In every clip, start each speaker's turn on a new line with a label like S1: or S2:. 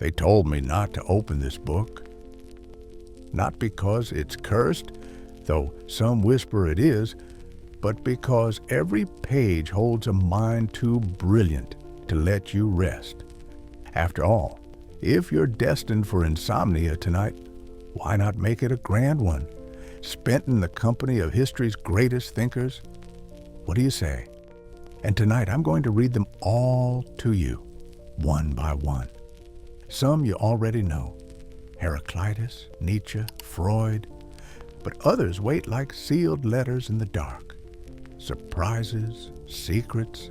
S1: They told me not to open this book. Not because it's cursed, though some whisper it is, but because every page holds a mind too brilliant to let you rest. After all, if you're destined for insomnia tonight, why not make it a grand one, spent in the company of history's greatest thinkers? What do you say? And tonight I'm going to read them all to you, one by one. Some you already know, Heraclitus, Nietzsche, Freud, but others wait like sealed letters in the dark. Surprises, secrets,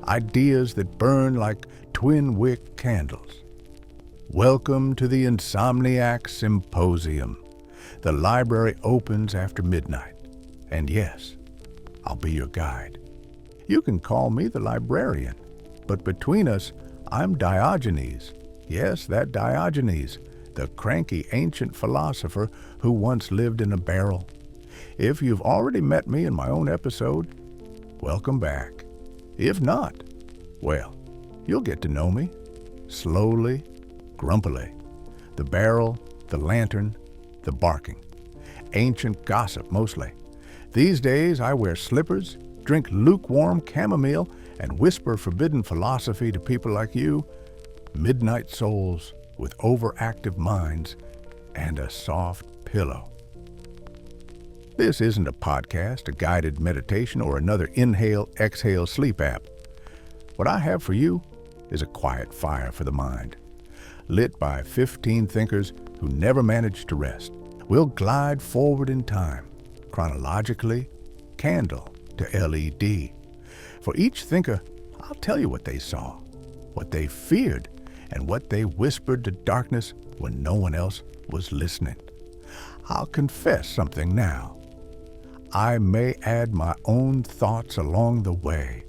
S1: ideas that burn like twin-wick candles. Welcome to the Insomniac Symposium. The library opens after midnight. And yes, I'll be your guide. You can call me the librarian, but between us, I'm Diogenes. Yes, that Diogenes, the cranky ancient philosopher who once lived in a barrel. If you've already met me in my own episode, welcome back. If not, well, you'll get to know me, slowly, grumpily. The barrel, the lantern, the barking. Ancient gossip, mostly. These days, I wear slippers, drink lukewarm chamomile, and whisper forbidden philosophy to people like you, midnight souls with overactive minds and a soft pillow. This isn't a podcast, a guided meditation, or another inhale-exhale sleep app. What I have for you is a quiet fire for the mind, lit by 15 thinkers who never managed to rest. We'll glide forward in time, chronologically, candle to LED. For each thinker, I'll tell you what they saw, what they feared, and what they whispered to darkness when no one else was listening. I'll confess something now. I may add my own thoughts along the way.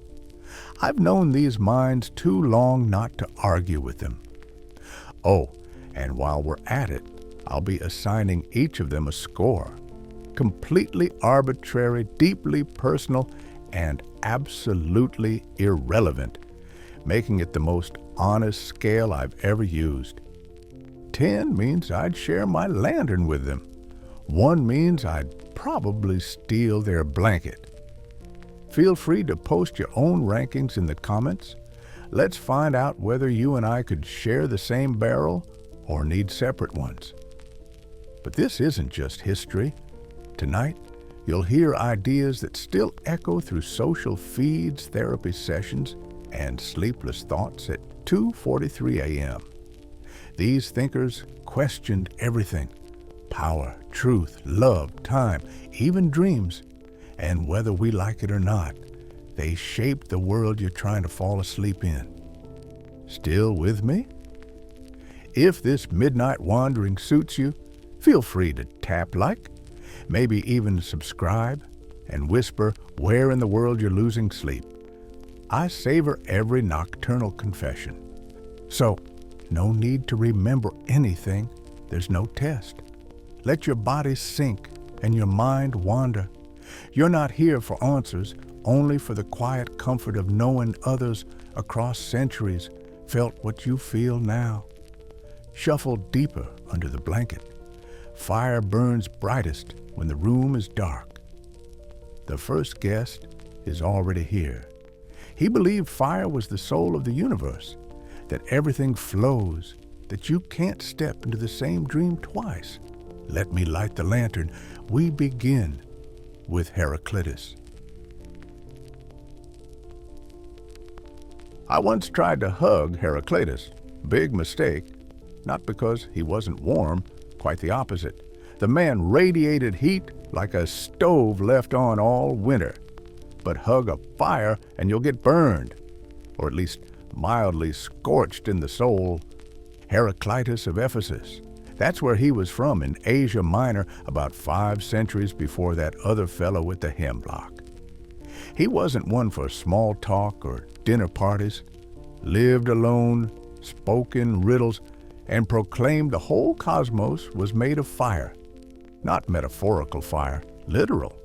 S1: I've known these minds too long not to argue with them. Oh, and while we're at it, I'll be assigning each of them a score. Completely arbitrary, deeply personal, and absolutely irrelevant, making it the most honest scale I've ever used. 10 means I'd share my lantern with them. 1 means I'd probably steal their blanket. Feel free to post your own rankings in the comments. Let's find out whether you and I could share the same barrel or need separate ones. But this isn't just history. Tonight, you'll hear ideas that still echo through social feeds, therapy sessions, and sleepless thoughts at 2:43 a.m. These thinkers questioned everything: power, truth, love, time, even dreams. And whether we like it or not, they shaped the world you're trying to fall asleep in. Still with me? If this midnight wandering suits you, feel free to tap like, maybe even subscribe, and whisper where in the world you're losing sleep. I savor every nocturnal confession. So, no need to remember anything. There's no test. Let your body sink and your mind wander. You're not here for answers, only for the quiet comfort of knowing others across centuries felt what you feel now. Shuffle deeper under the blanket. Fire burns brightest when the room is dark. The first guest is already here. He believed fire was the soul of the universe, that everything flows, that you can't step into the same dream twice. Let me light the lantern. We begin with Heraclitus. I once tried to hug Heraclitus. Big mistake. Not because he wasn't warm, quite the opposite. The man radiated heat like a stove left on all winter. But hug a fire and you'll get burned, or at least mildly scorched in the soul. Heraclitus of Ephesus. That's where he was from, in Asia Minor, about 5 centuries before that other fellow with the hemlock. He wasn't one for small talk or dinner parties. Lived alone, spoke in riddles, and proclaimed the whole cosmos was made of fire. Not metaphorical fire, literal.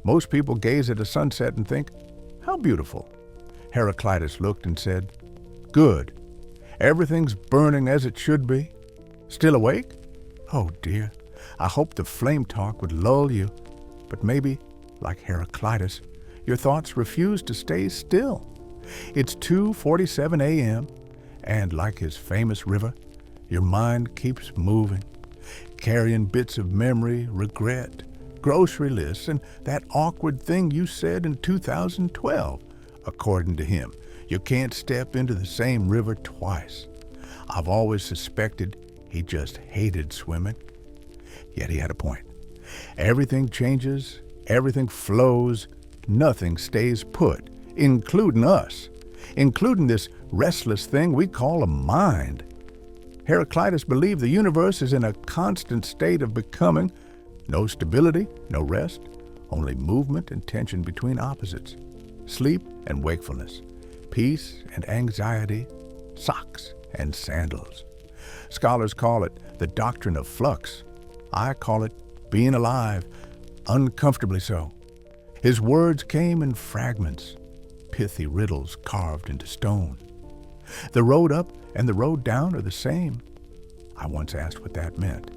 S1: Most people gaze at a sunset and think, how beautiful. Heraclitus looked and said, good. Everything's burning as it should be. Still awake? Oh dear, I hope the flame talk would lull you. But maybe, like Heraclitus, your thoughts refuse to stay still. It's 2:47 a.m., and like his famous river, your mind keeps moving, carrying bits of memory, regret, grocery lists, and that awkward thing you said in 2012. According to him, you can't step into the same river twice. I've always suspected he just hated swimming. Yet he had a point. Everything changes, everything flows, nothing stays put, including us, including this restless thing we call a mind. Heraclitus believed the universe is in a constant state of becoming, no stability, no rest, only movement and tension between opposites, sleep and wakefulness, peace and anxiety, socks and sandals. Scholars call it the doctrine of flux. I call it being alive, uncomfortably so. His words came in fragments, pithy riddles carved into stone. The road up and the road down are the same. I once asked what that meant.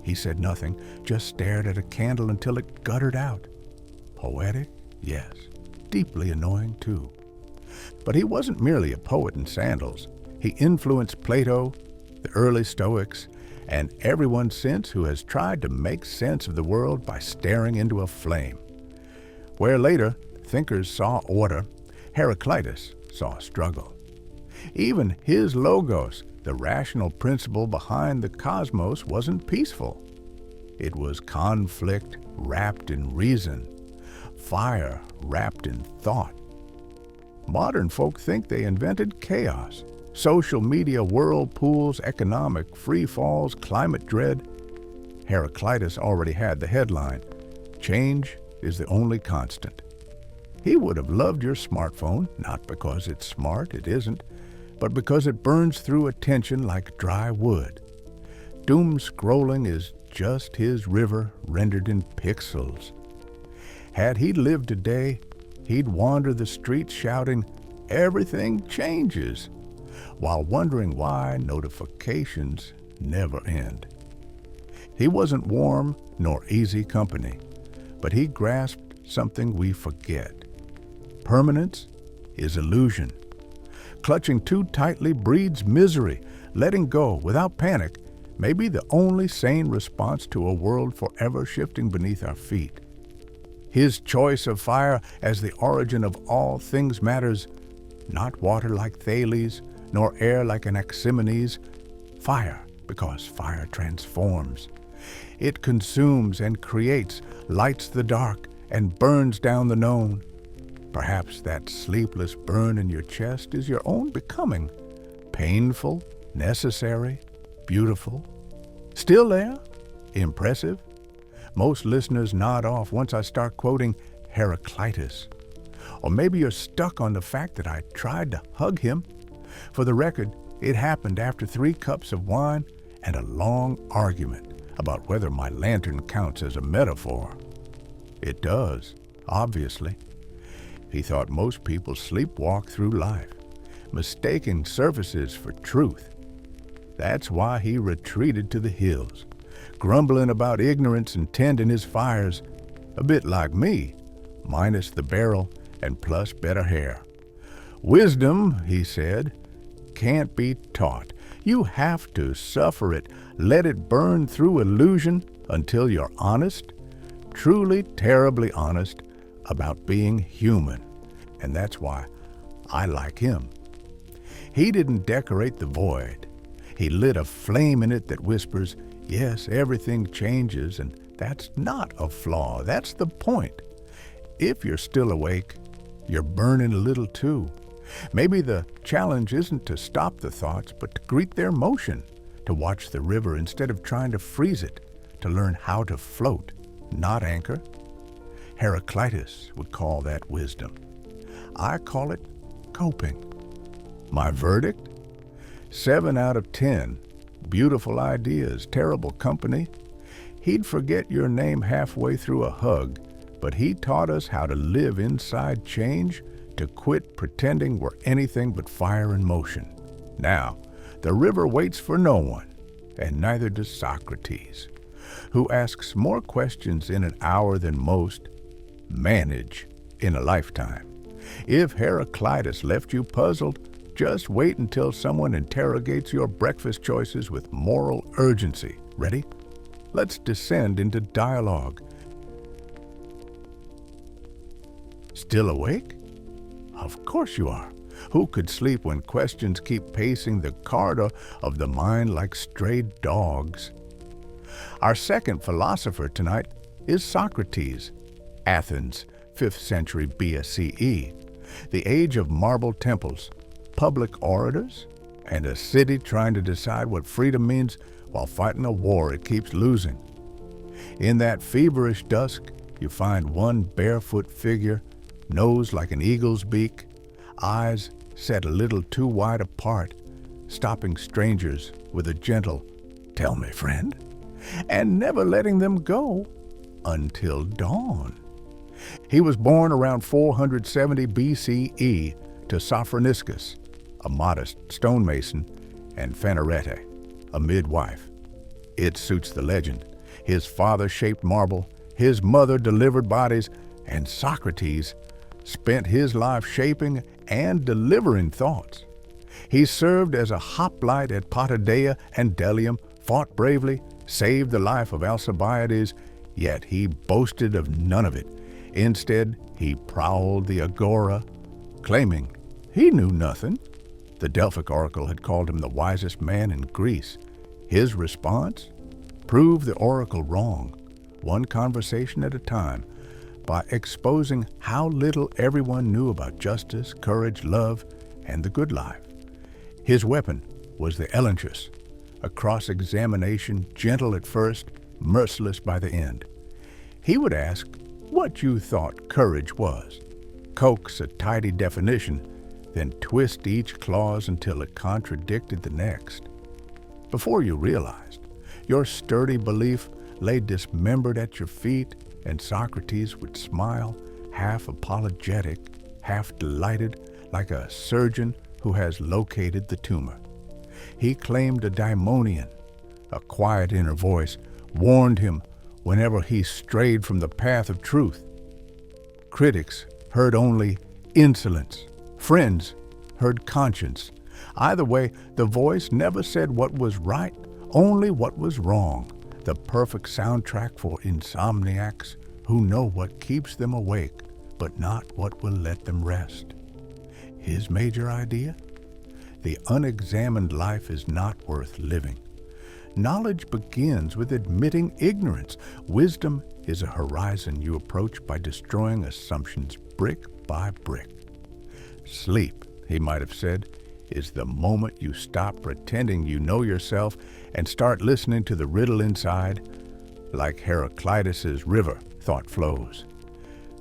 S1: He said nothing, just stared at a candle until it guttered out. Poetic? Yes. Deeply annoying, too. But he wasn't merely a poet in sandals. He influenced Plato, the early Stoics, and everyone since who has tried to make sense of the world by staring into a flame. Where later thinkers saw order, Heraclitus saw struggle. Even his logos, the rational principle behind the cosmos, wasn't peaceful. It was conflict wrapped in reason, fire wrapped in thought. Modern folk think they invented chaos, social media whirlpools, economic free falls, climate dread. Heraclitus already had the headline, "Change is the only constant." He would have loved your smartphone, not because it's smart, it isn't, but because it burns through attention like dry wood. Doom scrolling is just his river rendered in pixels. Had he lived today, he'd wander the streets shouting, "Everything changes," while wondering why notifications never end. He wasn't warm nor easy company, but he grasped something we forget. Permanence is illusion. Clutching too tightly breeds misery. Letting go without panic may be the only sane response to a world forever shifting beneath our feet. His choice of fire as the origin of all things matters, not water like Thales, nor air like Anaximenes. Fire, because fire transforms. It consumes and creates, lights the dark, and burns down the known. Perhaps that sleepless burn in your chest is your own becoming. Painful, necessary, beautiful. Still there? Impressive? Most listeners nod off once I start quoting Heraclitus. Or maybe you're stuck on the fact that I tried to hug him. For the record, it happened after 3 cups of wine and a long argument about whether my lantern counts as a metaphor. It does, obviously. He thought most people sleepwalk through life, mistaking surfaces for truth. That's why he retreated to the hills, grumbling about ignorance and tending his fires, a bit like me, minus the barrel and plus better hair. Wisdom, he said, can't be taught. You have to suffer it, let it burn through illusion until you're honest, truly terribly honest, about being human. And that's why I like him. He didn't decorate the void. He lit a flame in it that whispers, yes, everything changes, and that's not a flaw. That's the point. If you're still awake, you're burning a little too. Maybe the challenge isn't to stop the thoughts, but to greet their motion, to watch the river instead of trying to freeze it, to learn how to float, not anchor. Heraclitus would call that wisdom. I call it coping. My verdict? 7 out of 10. Beautiful ideas, terrible company. He'd forget your name halfway through a hug, but he taught us how to live inside change, to quit pretending we're anything but fire and motion. Now, The river waits for no one, and neither does Socrates, who asks more questions in an hour than most manage in a lifetime. If Heraclitus left you puzzled, just wait until someone interrogates your breakfast choices with moral urgency. Ready? Let's descend into dialogue. Still awake? Of course you are. Who could sleep when questions keep pacing the corridor of the mind like stray dogs? Our second philosopher tonight is Socrates, Athens, 5th century BCE, the age of marble temples, public orators, and a city trying to decide what freedom means while fighting a war it keeps losing. In that feverish dusk, you find one barefoot figure, nose like an eagle's beak, eyes set a little too wide apart, stopping strangers with a gentle, "Tell me, friend," and never letting them go until dawn. He was born around 470 BCE to Sophroniscus, a modest stonemason, and Phanerete, a midwife. It suits the legend. His father shaped marble, his mother delivered bodies, and Socrates spent his life shaping and delivering thoughts. He served as a hoplite at Potidaea and Delium, fought bravely, saved the life of Alcibiades, yet he boasted of none of it. Instead, he prowled the agora, claiming he knew nothing. The Delphic oracle had called him the wisest man in Greece. His response? Prove the oracle wrong, one conversation at a time, by exposing how little everyone knew about justice, courage, love, and the good life. His weapon was the elenchus, a cross-examination gentle at first, merciless by the end. He would ask what you thought courage was, coax a tidy definition, then twist each clause until it contradicted the next. Before you realized, your sturdy belief lay dismembered at your feet, and Socrates would smile, half apologetic, half delighted, like a surgeon who has located the tumor. He claimed a daimonion. A quiet inner voice warned him whenever he strayed from the path of truth. Critics heard only insolence. Friends heard conscience. Either way, the voice never said what was right, only what was wrong. The perfect soundtrack for insomniacs who know what keeps them awake, but not what will let them rest. His major idea? The unexamined life is not worth living. Knowledge begins with admitting ignorance. Wisdom is a horizon you approach by destroying assumptions brick by brick. Sleep, he might have said, is the moment you stop pretending you know yourself and start listening to the riddle inside. Like Heraclitus's river, thought flows.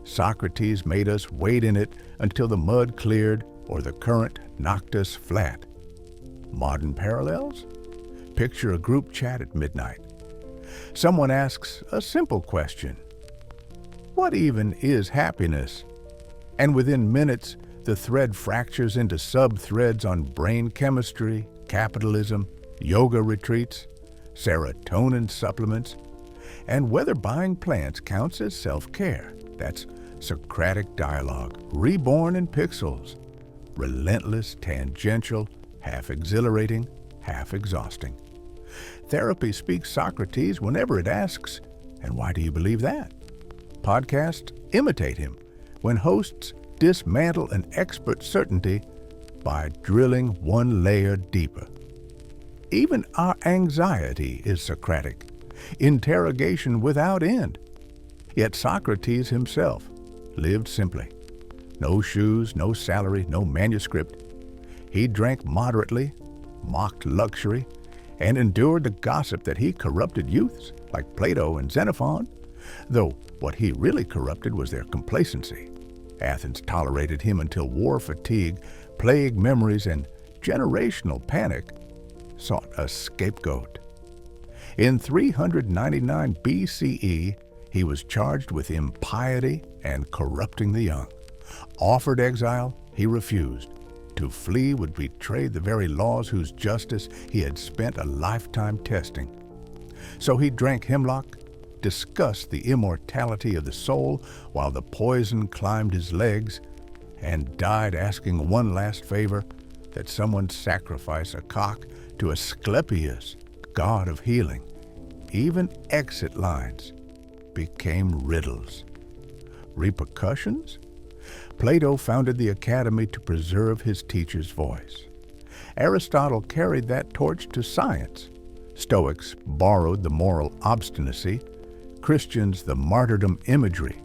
S1: Socrates made us wade in it until the mud cleared or the current knocked us flat. Modern parallels? Picture a group chat at midnight. Someone asks a simple question. What even is happiness? And within minutes, the thread fractures into sub-threads on brain chemistry, capitalism, yoga retreats, serotonin supplements, and whether buying plants counts as self-care. That's Socratic dialogue, reborn in pixels, relentless, tangential, half exhilarating, half exhausting. Therapy speaks Socrates whenever it asks, and why do you believe that? Podcasts imitate him when hosts dismantle an expert certainty by drilling one layer deeper. Even our anxiety is Socratic, interrogation without end. Yet Socrates himself lived simply. No shoes, no salary, no manuscript. He drank moderately, mocked luxury, and endured the gossip that he corrupted youths like Plato and Xenophon, though what he really corrupted was their complacency. Athens tolerated him until war fatigue, plague memories, and generational panic sought a scapegoat. In 399 BCE, he was charged with impiety and corrupting the young. Offered exile, he refused. to flee would betray the very laws whose justice he had spent a lifetime testing. So he drank hemlock, discussed the immortality of the soul while the poison climbed his legs, and died asking one last favor, that someone sacrifice a cock to Asclepius, god of healing. Even exit lines became riddles. Repercussions? Plato founded the academy to preserve his teacher's voice. Aristotle carried that torch to science. Stoics borrowed the moral obstinacy, Christians the martyrdom imagery,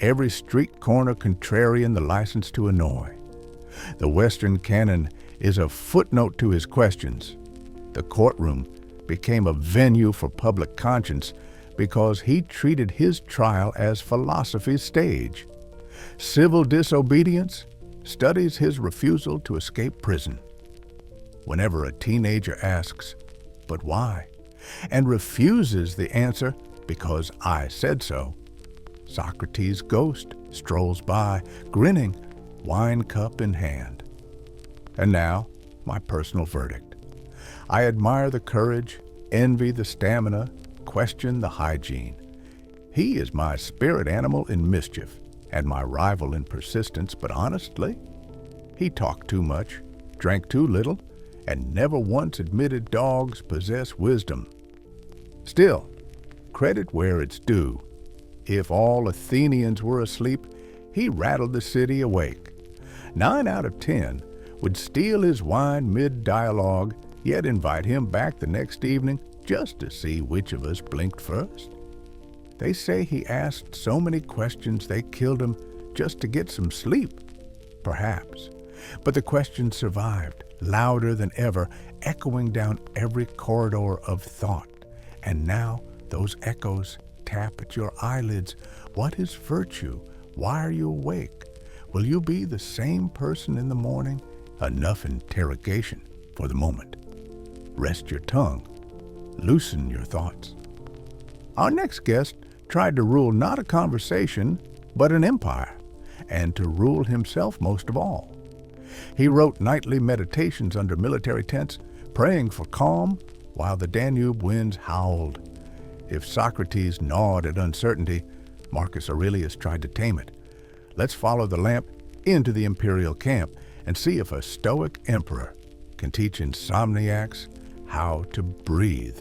S1: every street corner contrarian the license to annoy. The Western canon is a footnote to his questions. The courtroom became a venue for public conscience because he treated his trial as philosophy's stage. Civil disobedience studies his refusal to escape prison. Whenever a teenager asks, "But why?" and refuses the answer, "Because I said so," Socrates' ghost strolls by, grinning, wine cup in hand. And now, my personal verdict. I admire the courage, envy the stamina, question the hygiene. He is my spirit animal in mischief, and my rival in persistence, but honestly, he talked too much, drank too little, and never once admitted dogs possess wisdom. Still, credit where it's due. If all Athenians were asleep, he rattled the city awake. 9 out of 10 would steal his wine mid-dialogue, yet invite him back the next evening just to see which of us blinked first. They say he asked so many questions they killed him just to get some sleep. Perhaps. But the questions survived, louder than ever, echoing down every corridor of thought. And now those echoes tap at your eyelids. What is virtue? Why are you awake? Will you be the same person in the morning? Enough interrogation for the moment. Rest your tongue. Loosen your thoughts. Our next guest tried to rule not a conversation, but an empire, and to rule himself most of all. He wrote nightly meditations under military tents, praying for calm while the Danube winds howled. If Socrates gnawed at uncertainty, Marcus Aurelius tried to tame it. Let's follow the lamp into the imperial camp and see if a Stoic emperor can teach insomniacs how to breathe.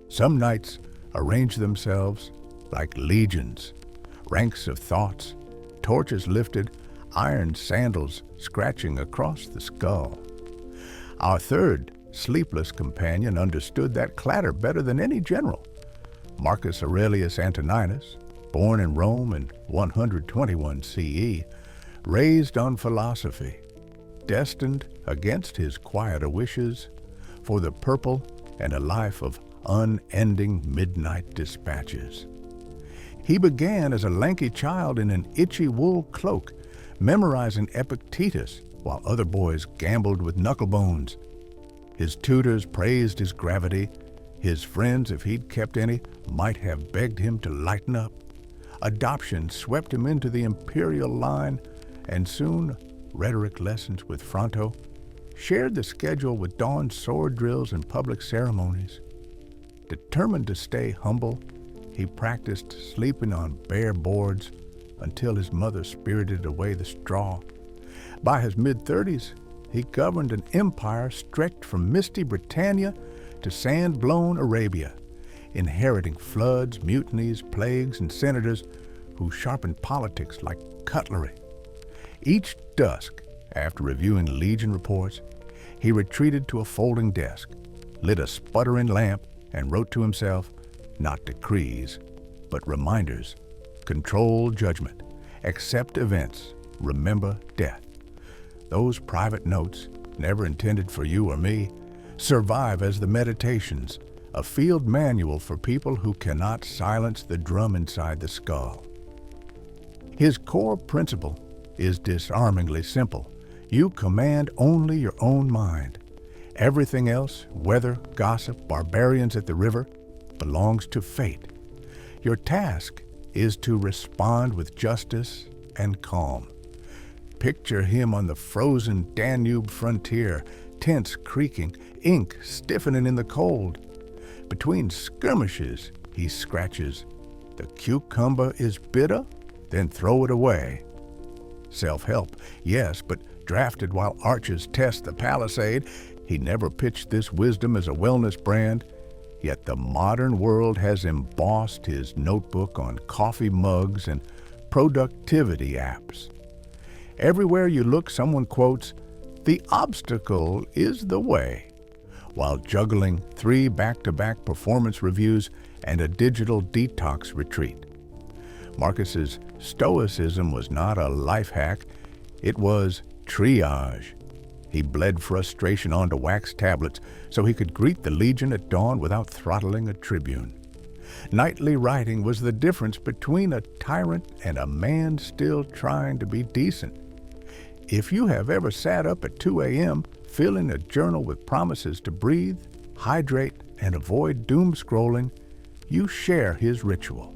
S1: Some nights arrange themselves like legions, ranks of thoughts, torches lifted, iron sandals scratching across the skull. Our third sleepless companion understood that clatter better than any general. Marcus Aurelius Antoninus, born in Rome in 121 CE, raised on philosophy, destined against his quieter wishes for the purple and a life of unending midnight dispatches. He began as a lanky child in an itchy wool cloak, memorizing Epictetus while other boys gambled with knucklebones. His tutors praised his gravity. His friends, if he'd kept any, might have begged him to lighten up. Adoption swept him into the imperial line, and soon rhetoric lessons with Fronto shared the schedule with dawn sword drills and public ceremonies. Determined to stay humble, he practiced sleeping on bare boards until his mother spirited away the straw. By his mid-30s, he governed an empire stretched from misty Britannia to sand-blown Arabia, inheriting floods, mutinies, plagues, and senators who sharpened politics like cutlery. Each dusk, after reviewing legion reports, he retreated to a folding desk, lit a sputtering lamp, and wrote to himself, not decrees, but reminders. Control judgment, accept events, remember death. Those private notes, never intended for you or me, survive as the Meditations, a field manual for people who cannot silence the drum inside the skull. His core principle is disarmingly simple. You command only your own mind. Everything else, weather, gossip, barbarians at the river, belongs to fate. Your task is to respond with justice and calm. Picture him on the frozen Danube frontier, tents creaking, ink stiffening in the cold. Between skirmishes, he scratches, "The cucumber is bitter? Then throw it away." Self-help, yes, but drafted while archers test the palisade. He never pitched this wisdom as a wellness brand, yet the modern world has embossed his notebook on coffee mugs and productivity apps. Everywhere you look, someone quotes, "The obstacle is the way," while juggling 3 back-to-back performance reviews and a digital detox retreat. Marcus's Stoicism was not a life hack, it was triage. He bled frustration onto wax tablets so he could greet the legion at dawn without throttling a tribune. Nightly writing was the difference between a tyrant and a man still trying to be decent. If you have ever sat up at 2 a.m. filling a journal with promises to breathe, hydrate, and avoid doom scrolling, you share his ritual.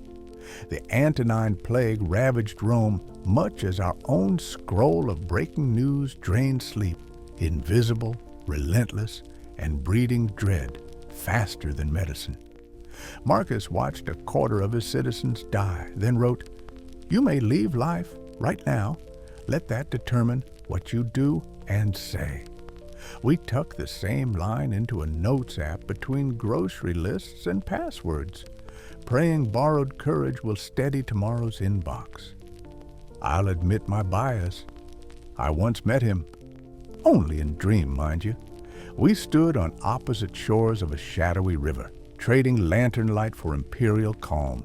S1: The Antonine Plague ravaged Rome much as our own scroll of breaking news drained sleep, invisible, relentless, and breeding dread faster than medicine. Marcus watched 1/4 of his citizens die, then wrote, "You may leave life right now. Let that determine what you do and say." We tuck the same line into a notes app between grocery lists and passwords, praying borrowed courage will steady tomorrow's inbox. I'll admit my bias. I once met him, only in dream, mind you. We stood on opposite shores of a shadowy river, trading lantern light for imperial calm.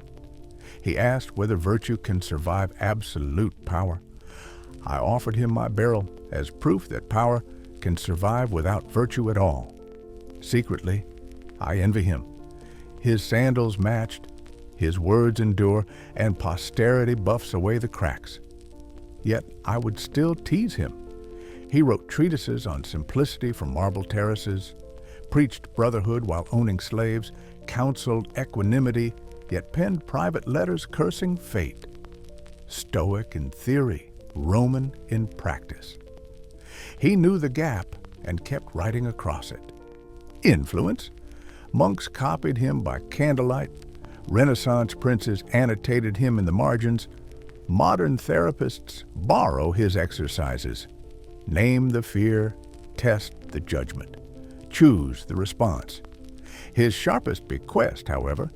S1: He asked whether virtue can survive absolute power. I offered him my barrel as proof that power can survive without virtue at all. Secretly, I envy him. His sandals matched, his words endure, and posterity buffs away the cracks. Yet I would still tease him. He wrote treatises on simplicity from marble terraces, preached brotherhood while owning slaves, counseled equanimity, yet penned private letters cursing fate. Stoic in theory, Roman in practice. He knew the gap and kept writing across it. Influence? Monks copied him by candlelight. Renaissance princes annotated him in the margins. Modern therapists borrow his exercises. Name the fear, test the judgment, choose the response. His sharpest bequest, however,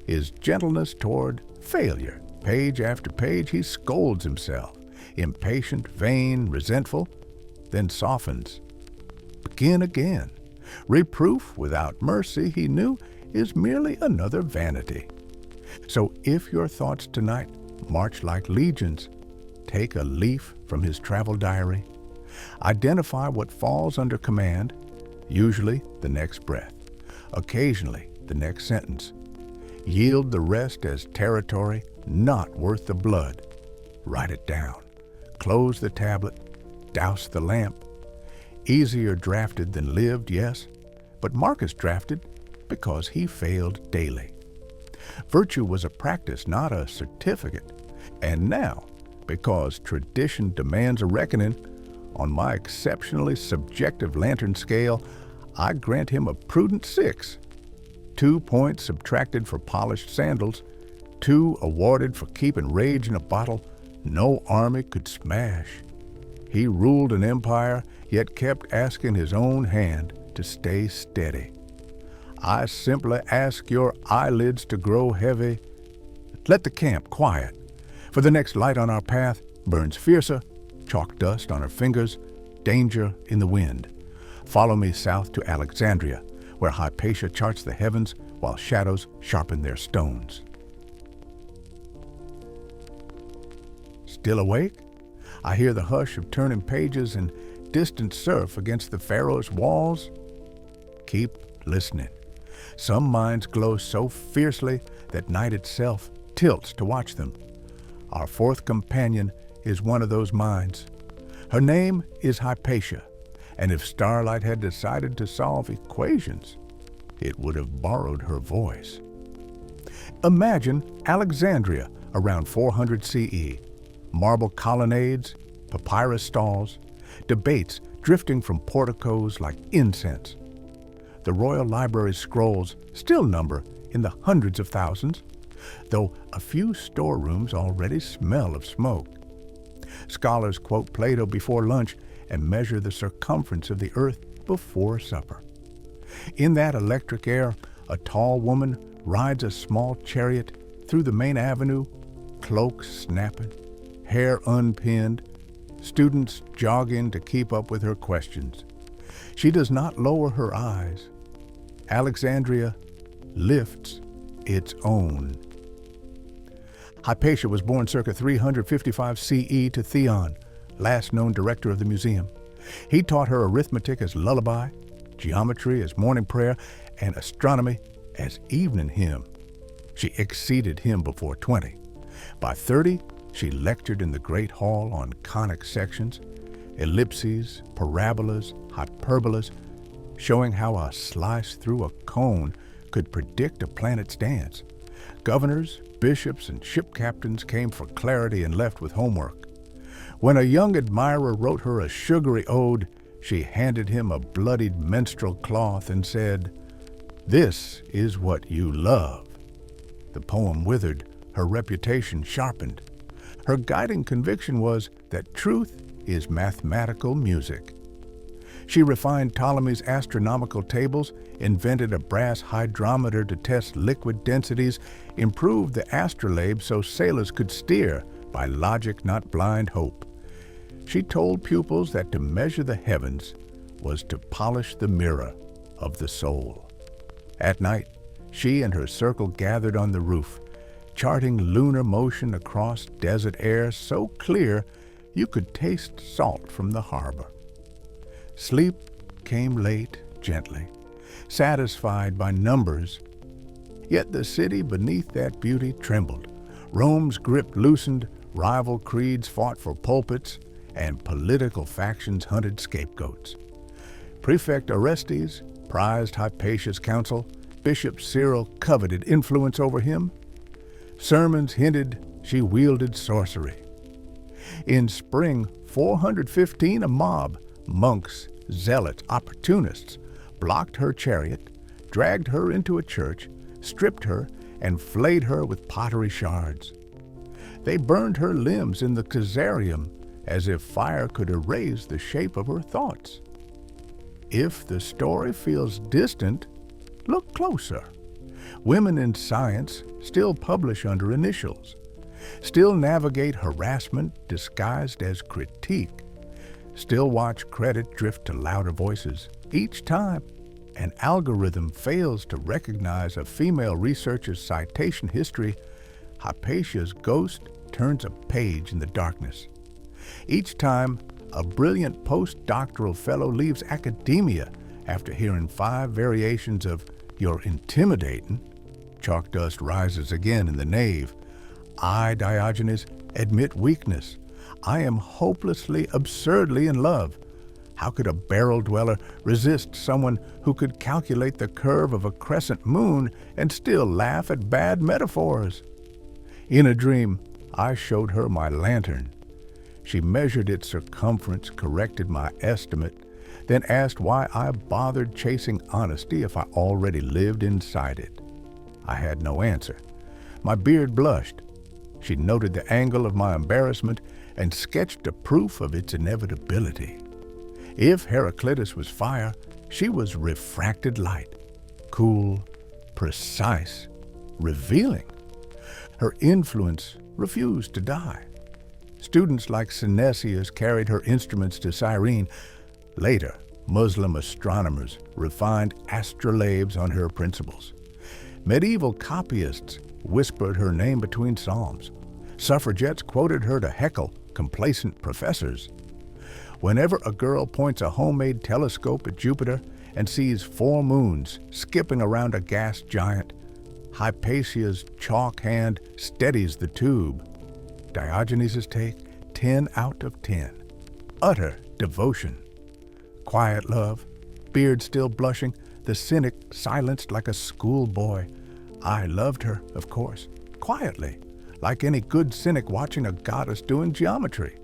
S1: is gentleness toward failure. Page after page, he scolds himself, impatient, vain, resentful, then softens. Begin again. Reproof without mercy, he knew, is merely another vanity. So if your thoughts tonight march like legions, take a leaf from his travel diary. Identify what falls under command, usually the next breath, occasionally the next sentence. Yield the rest as territory not worth the blood. Write it down. Close the tablet. Douse the lamp. Easier drafted than lived, yes, but Marcus drafted because he failed daily. Virtue was a practice, not a certificate. And now, because tradition demands a reckoning, on my exceptionally subjective lantern scale, I grant him a prudent 6. 2 points subtracted for polished sandals, 2 awarded for keeping rage in a bottle no army could smash. He ruled an empire, yet kept asking his own hand to stay steady. I simply ask your eyelids to grow heavy. Let the camp quiet, for the next light on our path burns fiercer, chalk dust on our fingers, danger in the wind. Follow me south to Alexandria, where Hypatia charts the heavens while shadows sharpen their stones. Still awake? I hear the hush of turning pages and distant surf against the Pharaoh's walls. Keep listening. Some minds glow so fiercely that night itself tilts to watch them. Our fourth companion is one of those minds. Her name is Hypatia, and if starlight had decided to solve equations, it would have borrowed her voice. Imagine Alexandria around 400 CE. Marble colonnades, papyrus stalls, debates drifting from porticos like incense. The Royal Library's scrolls still number in the hundreds of thousands, though a few storerooms already smell of smoke. Scholars quote Plato before lunch and measure the circumference of the earth before supper. In that electric air, a tall woman rides a small chariot through the main avenue, cloak snapping, hair unpinned, students jogging to keep up with her questions. She does not lower her eyes. Alexandria lifts its own. Hypatia was born circa 355 CE to Theon, last known director of the museum. He taught her arithmetic as lullaby, geometry as morning prayer, and astronomy as evening hymn. She exceeded him before 20. By 30, she lectured in the Great Hall on conic sections, ellipses, parabolas, hyperbolas, showing how a slice through a cone could predict a planet's dance. Governors, bishops, and ship captains came for clarity and left with homework. When a young admirer wrote her a sugary ode, she handed him a bloodied menstrual cloth and said, "This is what you love." The poem withered, her reputation sharpened. Her guiding conviction was that truth is mathematical music. She refined Ptolemy's astronomical tables, invented a brass hydrometer to test liquid densities, improved the astrolabe so sailors could steer by logic, not blind hope. She told pupils that to measure the heavens was to polish the mirror of the soul. At night, she and her circle gathered on the roof, charting lunar motion across desert air so clear you could taste salt from the harbor. Sleep came late, gently, satisfied by numbers. Yet the city beneath that beauty trembled. Rome's grip loosened, rival creeds fought for pulpits, and political factions hunted scapegoats. Prefect Orestes prized Hypatia's counsel. Bishop Cyril coveted influence over him. Sermons hinted she wielded sorcery. In spring 415, a mob, monks, zealots, opportunists, blocked her chariot, dragged her into a church, stripped her, and flayed her with pottery shards. They burned her limbs in the Caesarium as if fire could erase the shape of her thoughts. If the story feels distant, look closer. Women in science still publish under initials, still navigate harassment disguised as critique, still watch credit drift to louder voices. Each time an algorithm fails to recognize a female researcher's citation history, Hypatia's ghost turns a page in the darkness. Each time a brilliant postdoctoral fellow leaves academia after hearing 5 variations of "you're intimidating," chalk dust rises again in the nave. I, Diogenes, admit weakness. I am hopelessly, absurdly in love. How could a barrel dweller resist someone who could calculate the curve of a crescent moon and still laugh at bad metaphors? In a dream, I showed her my lantern. She measured its circumference, corrected my estimate, then asked why I bothered chasing honesty if I already lived inside it. I had no answer. My beard blushed. She noted the angle of my embarrassment and sketched a proof of its inevitability. If Heraclitus was fire, she was refracted light, cool, precise, revealing. Her influence refused to die. Students like Synesius carried her instruments to Cyrene. Later, Muslim astronomers refined astrolabes on her principles. Medieval copyists whispered her name between psalms. Suffragettes quoted her to heckle complacent professors. Whenever a girl points a homemade telescope at Jupiter and sees 4 moons skipping around a gas giant, Hypatia's chalk hand steadies the tube. Diogenes' take, 10 out of 10. Utter devotion. Quiet love, beard still blushing, the cynic silenced like a schoolboy. I loved her, of course, quietly, like any good cynic watching a goddess doing geometry.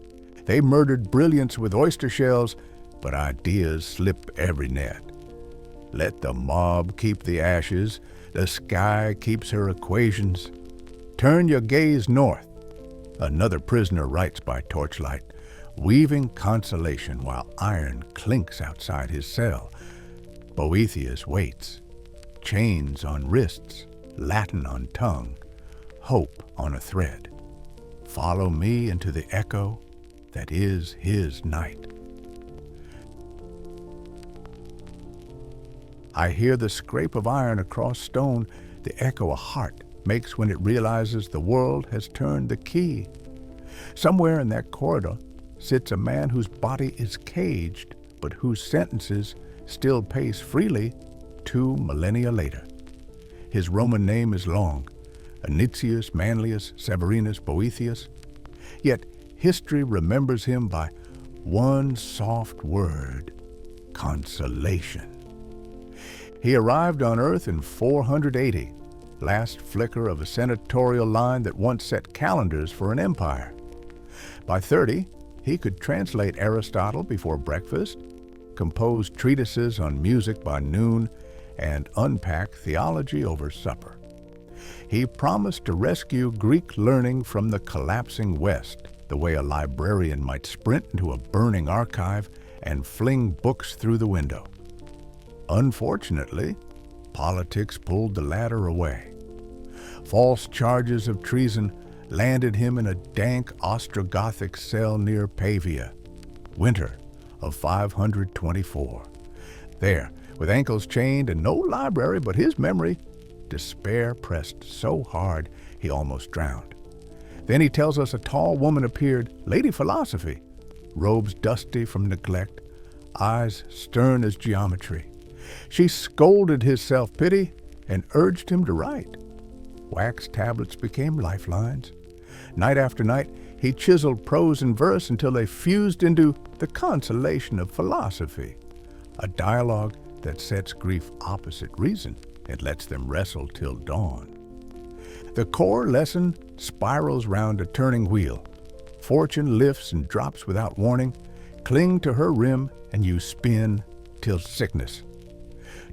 S1: They murdered brilliance with oyster shells, but ideas slip every net. Let the mob keep the ashes, the sky keeps her equations. Turn your gaze north. Another prisoner writes by torchlight, weaving consolation while iron clinks outside his cell. Boethius waits, chains on wrists, Latin on tongue, hope on a thread. Follow me into the echo that is his night. I hear the scrape of iron across stone, the echo a heart makes when it realizes the world has turned the key. Somewhere in that corridor sits a man whose body is caged, but whose sentences still pace freely 2 millennia later. His Roman name is long, Anicius Manlius Severinus Boethius, yet history remembers him by one soft word, consolation. He arrived on Earth in 480, last flicker of a senatorial line that once set calendars for an empire. By 30, he could translate Aristotle before breakfast, compose treatises on music by noon, and unpack theology over supper. He promised to rescue Greek learning from the collapsing West, the way a librarian might sprint into a burning archive and fling books through the window. Unfortunately, politics pulled the latter away. False charges of treason landed him in a dank Ostrogothic cell near Pavia, winter of 524. There, with ankles chained and no library but his memory, despair pressed so hard he almost drowned. Then he tells us a tall woman appeared, Lady Philosophy, robes dusty from neglect, eyes stern as geometry. She scolded his self-pity and urged him to write. Wax tablets became lifelines. Night after night, he chiseled prose and verse until they fused into the Consolation of Philosophy, a dialogue that sets grief opposite reason and lets them wrestle till dawn. The core lesson spirals round a turning wheel. Fortune lifts and drops without warning. Cling to her rim and you spin till sickness.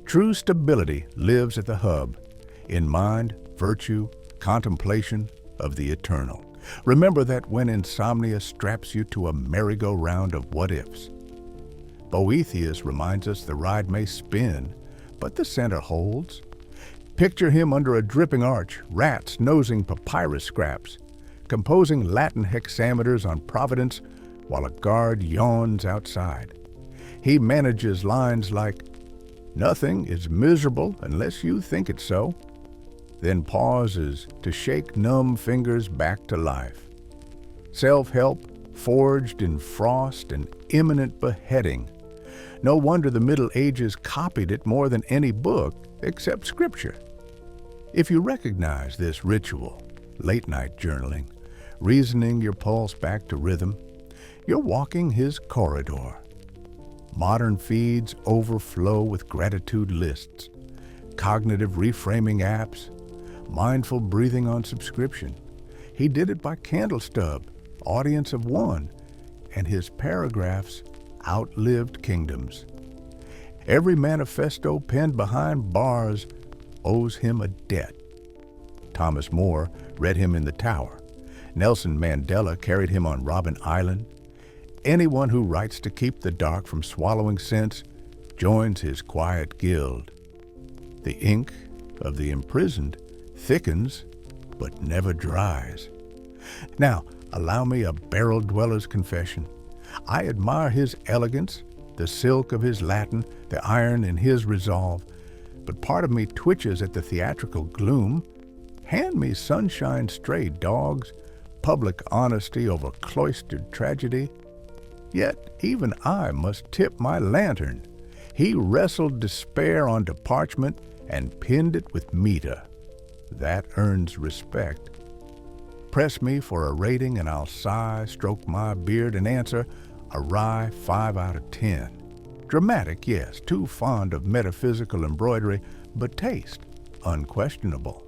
S1: True stability lives at the hub, in mind, virtue, contemplation of the eternal. Remember that when insomnia straps you to a merry-go-round of what-ifs. Boethius reminds us the ride may spin, but the center holds. Picture him under a dripping arch, rats nosing papyrus scraps, composing Latin hexameters on Providence while a guard yawns outside. He manages lines like, "Nothing is miserable unless you think it so," then pauses to shake numb fingers back to life. Self-help forged in frost and imminent beheading. No wonder the Middle Ages copied it more than any book except Scripture. If you recognize this ritual, late-night journaling, reasoning your pulse back to rhythm, you're walking his corridor. Modern feeds overflow with gratitude lists, cognitive reframing apps, mindful breathing on subscription. He did it by candle stub, audience of one, and his paragraphs outlived kingdoms. Every manifesto penned behind bars owes him a debt. Thomas More read him in the Tower. Nelson Mandela carried him on Robben Island. Anyone who writes to keep the dark from swallowing sense joins his quiet guild. The ink of the imprisoned thickens but never dries. Now, allow me a barrel dweller's confession. I admire his elegance, the silk of his Latin, the iron in his resolve, but part of me twitches at the theatrical gloom. Hand me sunshine, stray dogs, public honesty over cloistered tragedy. Yet even I must tip my lantern. He wrestled despair onto parchment and pinned it with meter. That earns respect. Press me for a rating and I'll sigh, stroke my beard and answer a wry 5 out of 10. Dramatic, yes, too fond of metaphysical embroidery, but taste, unquestionable.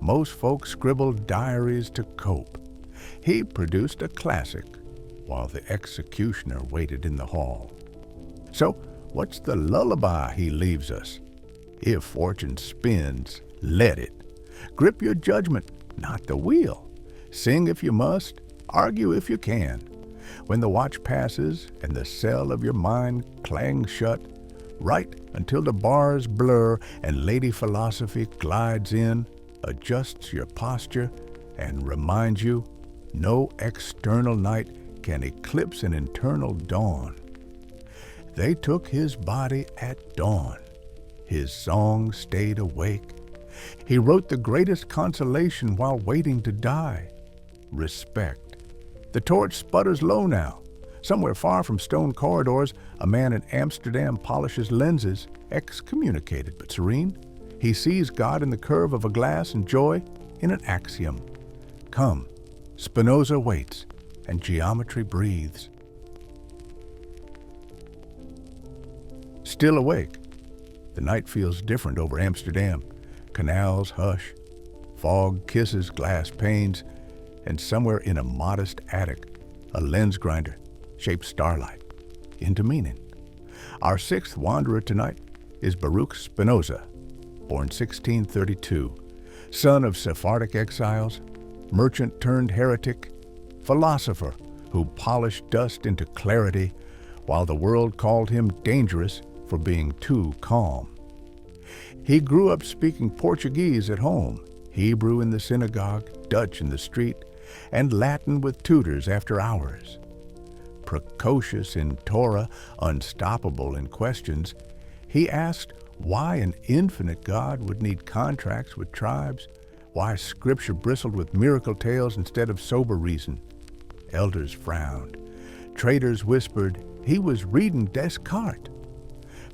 S1: Most folks scribble diaries to cope. He produced a classic, while the executioner waited in the hall. So, what's the lullaby he leaves us? If fortune spins, let it. Grip your judgment, not the wheel. Sing if you must, argue if you can. When the watch passes and the cell of your mind clangs shut, write until the bars blur and Lady Philosophy glides in, adjusts your posture, and reminds you no external night can eclipse an internal dawn. They took his body at dawn. His song stayed awake. He wrote the greatest consolation while waiting to die. Respect. The torch sputters low now. Somewhere far from stone corridors, a man in Amsterdam polishes lenses, excommunicated but serene. He sees God in the curve of a glass and joy in an axiom. Come, Spinoza waits, and geometry breathes. Still awake. The night feels different over Amsterdam. Canals hush, fog kisses glass panes, and somewhere in a modest attic, a lens grinder shapes starlight into meaning. Our sixth wanderer tonight is Baruch Spinoza, born 1632, son of Sephardic exiles, merchant turned heretic, philosopher who polished dust into clarity while the world called him dangerous for being too calm. He grew up speaking Portuguese at home, Hebrew in the synagogue, Dutch in the street, and Latin with tutors after hours. Precocious in Torah, unstoppable in questions, he asked why an infinite God would need contracts with tribes, why Scripture bristled with miracle tales instead of sober reason. Elders frowned. Traders whispered he was reading Descartes.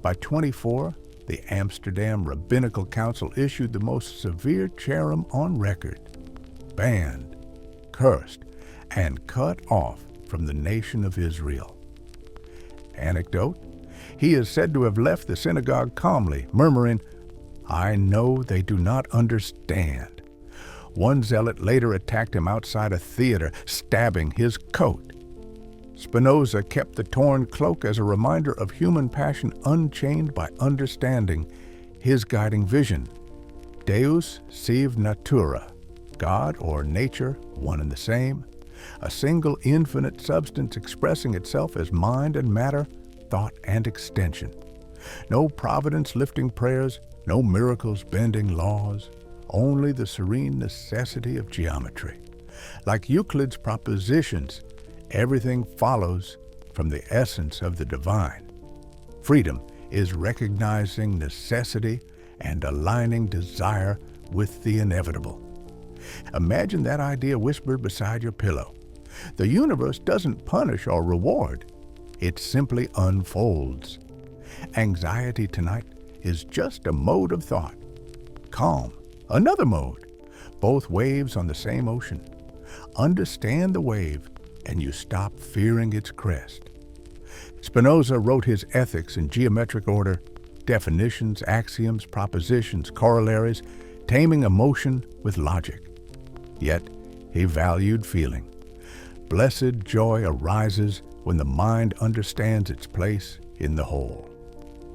S1: By 24, the Amsterdam Rabbinical Council issued the most severe cherem on record. Banned, cursed, and cut off from the nation of Israel. Anecdote: he is said to have left the synagogue calmly, murmuring, "I know they do not understand." One zealot later attacked him outside a theater, stabbing his coat. Spinoza kept the torn cloak as a reminder of human passion unchained by understanding, his guiding vision. Deus sive natura, God or nature, one and the same, a single infinite substance expressing itself as mind and matter, thought and extension. No providence lifting prayers, no miracles bending laws, only the serene necessity of geometry. Like Euclid's propositions, everything follows from the essence of the divine. Freedom is recognizing necessity and aligning desire with the inevitable. Imagine that idea whispered beside your pillow. The universe doesn't punish or reward. It simply unfolds. Anxiety tonight is just a mode of thought. Calm, another mode. Both waves on the same ocean. Understand the wave, and you stop fearing its crest. Spinoza wrote his ethics in geometric order, definitions, axioms, propositions, corollaries, taming emotion with logic. Yet, he valued feeling. Blessed joy arises when the mind understands its place in the whole.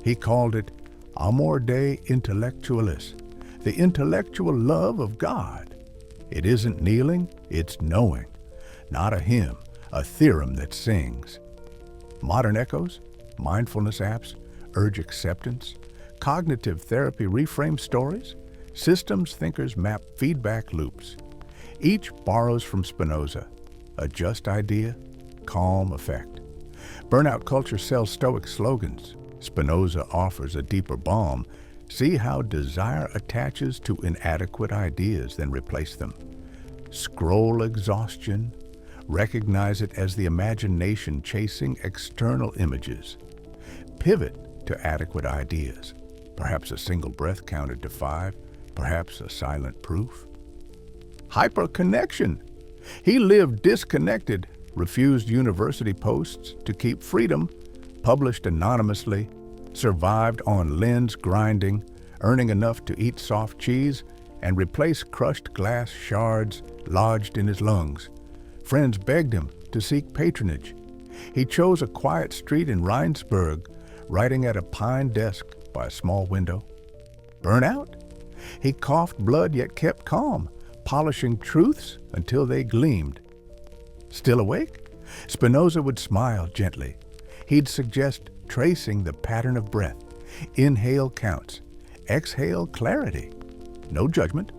S1: He called it amor Dei intellectualis, the intellectual love of God. It isn't kneeling, it's knowing. Not a hymn, a theorem that sings. Modern echoes, mindfulness apps, urge acceptance. Cognitive therapy reframes stories. Systems thinkers map feedback loops. Each borrows from Spinoza. A just idea, calm effect. Burnout culture sells Stoic slogans. Spinoza offers a deeper balm. See how desire attaches to inadequate ideas, then replace them. Scroll exhaustion. Recognize it as the imagination chasing external images. Pivot to adequate ideas. Perhaps a single breath counted to 5, perhaps a silent proof. Hyperconnection. He lived disconnected, refused university posts to keep freedom, published anonymously, survived on lens grinding, earning enough to eat soft cheese and replace crushed glass shards lodged in his lungs. Friends begged him, to seek patronage. He chose a quiet street in Rheinsberg, writing at a pine desk by a small window. Burnout? He coughed blood yet kept calm, polishing truths until they gleamed. Still awake? Spinoza would smile gently. He'd suggest tracing the pattern of breath. Inhale counts. Exhale clarity. No judgment,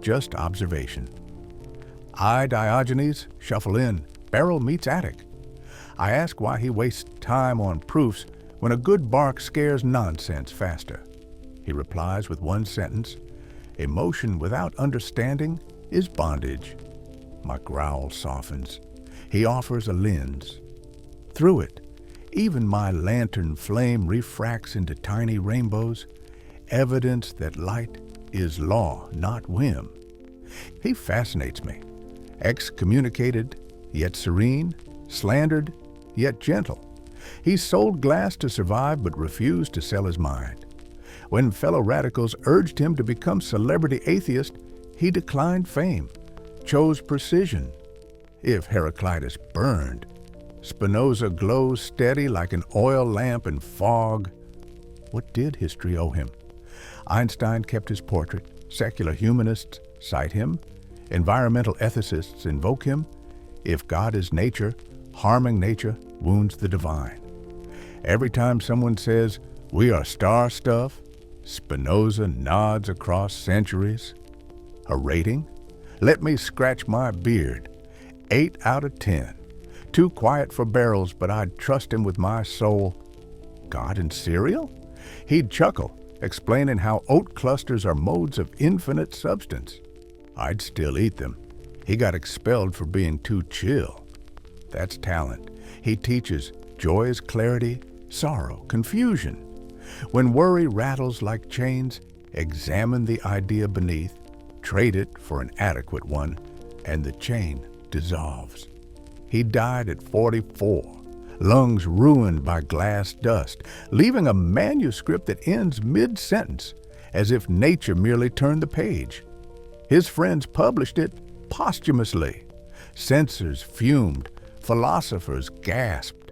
S1: just observation. I, Diogenes, shuffle in. Barrel meets attic. I ask why he wastes time on proofs when a good bark scares nonsense faster. He replies with one sentence, emotion without understanding is bondage. My growl softens. He offers a lens. Through it, even my lantern flame refracts into tiny rainbows, evidence that light is law, not whim. He fascinates me. Excommunicated, yet serene, slandered, yet gentle. He sold glass to survive but refused to sell his mind. When fellow radicals urged him to become celebrity atheist, he declined fame, chose precision. If Heraclitus burned, Spinoza glows steady like an oil lamp in fog. What did history owe him? Einstein kept his portrait. Secular humanists cite him. Environmental ethicists invoke him. If God is nature, harming nature wounds the divine. Every time someone says, we are star stuff, Spinoza nods across centuries. A rating? Let me scratch my beard. 8 out of 10. Too quiet for barrels, but I'd trust him with my soul. God in cereal? He'd chuckle, explaining how oat clusters are modes of infinite substance. I'd still eat them. He got expelled for being too chill. That's talent. He teaches joy is clarity, sorrow, confusion. When worry rattles like chains, examine the idea beneath, trade it for an adequate one, and the chain dissolves. He died at 44, lungs ruined by glass dust, leaving a manuscript that ends mid-sentence, as if nature merely turned the page. His friends published it posthumously. Censors fumed, philosophers gasped.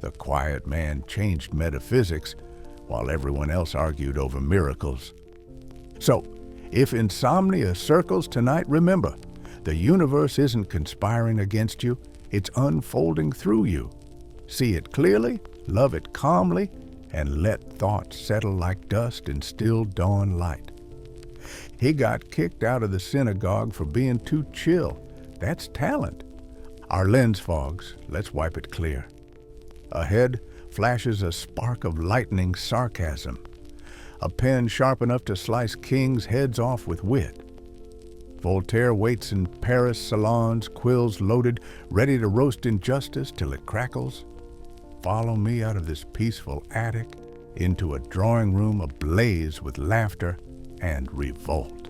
S1: The quiet man changed metaphysics, while everyone else argued over miracles. So, if insomnia circles tonight, remember, the universe isn't conspiring against you, it's unfolding through you. See it clearly, love it calmly, and let thoughts settle like dust in still dawn light. He got kicked out of the synagogue for being too chill. That's talent. Our lens fogs, let's wipe it clear. Ahead flashes a spark of lightning sarcasm, a pen sharp enough to slice kings' heads off with wit. Voltaire waits in Paris salons, quills loaded, ready to roast injustice till it crackles. Follow me out of this peaceful attic into a drawing room ablaze with laughter and revolt.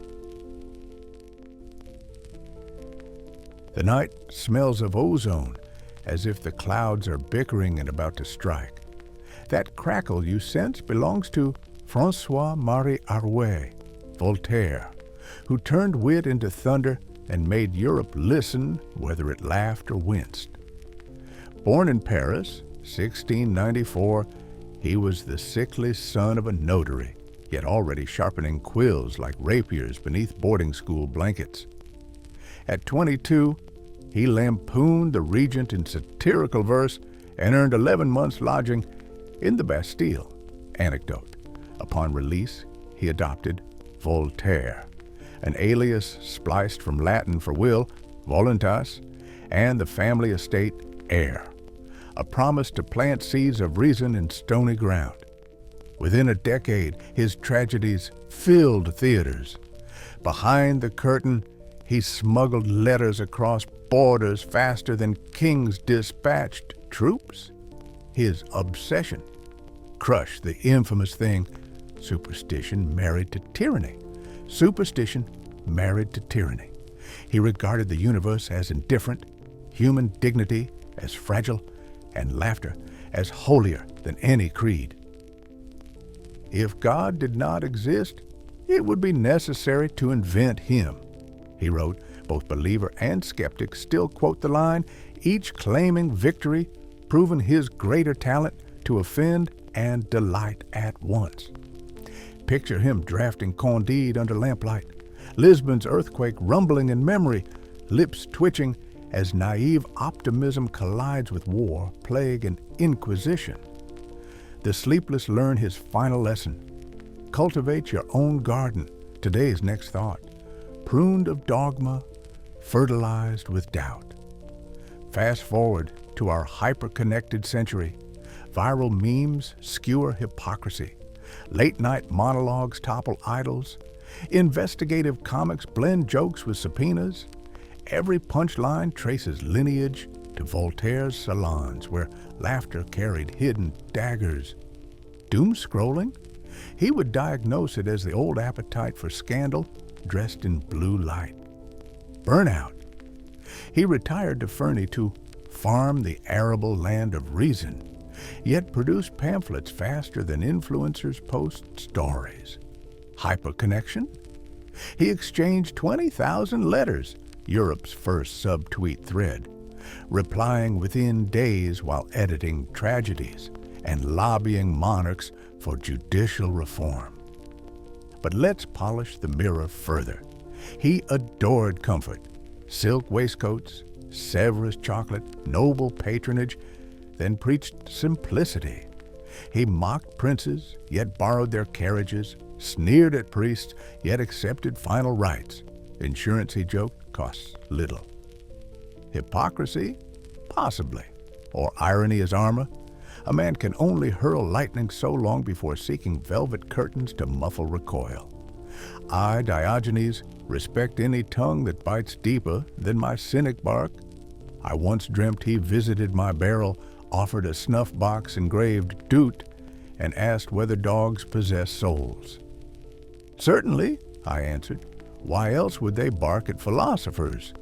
S1: The night smells of ozone, as if the clouds are bickering and about to strike. That crackle you sense belongs to François-Marie Arouet, Voltaire, who turned wit into thunder and made Europe listen whether it laughed or winced. Born in Paris, 1694, he was the sickly son of a notary, yet already sharpening quills like rapiers beneath boarding school blankets. At 22, he lampooned the regent in satirical verse and earned 11 months' lodging in the Bastille. Anecdote. Upon release, he adopted Voltaire, an alias spliced from Latin for will, voluntas, and the family estate, heir, a promise to plant seeds of reason in stony ground. Within a decade, his tragedies filled theaters. Behind the curtain, he smuggled letters across borders faster than kings dispatched troops. His obsession crushed the infamous thing, superstition married to tyranny. Superstition married to tyranny. He regarded the universe as indifferent, human dignity as fragile, and laughter as holier than any creed. If God did not exist, it would be necessary to invent him. He wrote, both believer and skeptic still quote the line, each claiming victory, proving his greater talent to offend and delight at once. Picture him drafting Candide under lamplight, Lisbon's earthquake rumbling in memory, lips twitching as naive optimism collides with war, plague, and inquisition. The Sleepless learn his final lesson. Cultivate your own garden, today's next thought, pruned of dogma, fertilized with doubt. Fast forward to our hyper-connected century. Viral memes skewer hypocrisy. Late-night monologues topple idols. Investigative comics blend jokes with subpoenas. Every punchline traces lineage to Voltaire's salons, where laughter carried hidden daggers. Doom scrolling? He would diagnose it as the old appetite for scandal dressed in blue light. Burnout? He retired to Fernie to farm the arable land of reason, yet produced pamphlets faster than influencers post stories. Hyperconnection? He exchanged 20,000 letters, Europe's first subtweet thread, replying within days while editing tragedies and lobbying monarchs for judicial reform. But let's polish the mirror further. He adored comfort, silk waistcoats, Sèvres chocolate, noble patronage, then preached simplicity. He mocked princes, yet borrowed their carriages, sneered at priests, yet accepted final rites. Insurance, he joked, costs little. Hypocrisy? Possibly. Or irony as armor? A man can only hurl lightning so long before seeking velvet curtains to muffle recoil. I, Diogenes, respect any tongue that bites deeper than my cynic bark. I once dreamt he visited my barrel, offered a snuff box engraved "Doot," and asked whether dogs possess souls. Certainly, I answered. Why else would they bark at philosophers?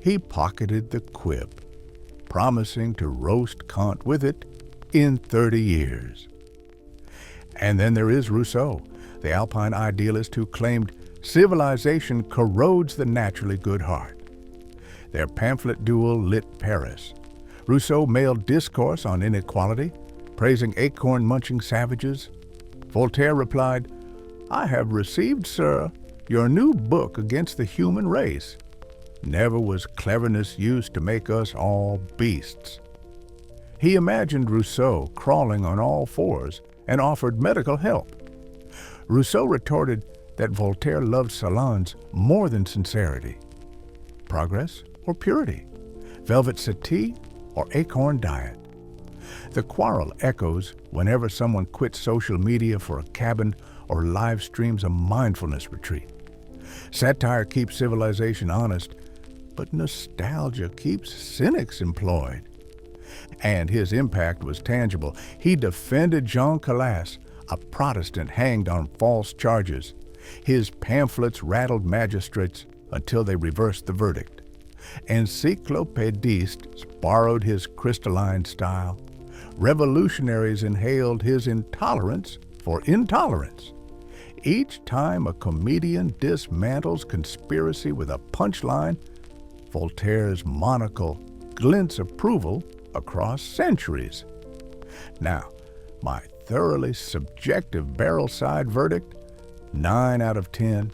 S1: He pocketed the quip, promising to roast Kant with it in 30 years. And then there is Rousseau, the Alpine idealist who claimed civilization corrodes the naturally good heart. Their pamphlet duel lit Paris. Rousseau mailed discourse on inequality, praising acorn-munching savages. Voltaire replied, "I have received, sir, your new book against the human race. Never was cleverness used to make us all beasts." He imagined Rousseau crawling on all fours and offered medical help. Rousseau retorted that Voltaire loved salons more than sincerity. Progress or purity? Velvet settee or acorn diet? The quarrel echoes whenever someone quits social media for a cabin or live streams a mindfulness retreat. Satire keeps civilization honest, but nostalgia keeps cynics employed. And his impact was tangible. He defended Jean Calas, a Protestant hanged on false charges. His pamphlets rattled magistrates until they reversed the verdict. Encyclopedists borrowed his crystalline style. Revolutionaries inhaled his intolerance for intolerance. Each time a comedian dismantles conspiracy with a punchline, Voltaire's monocle glints approval across centuries. Now, my thoroughly subjective barrel-side verdict, 9 out of 10.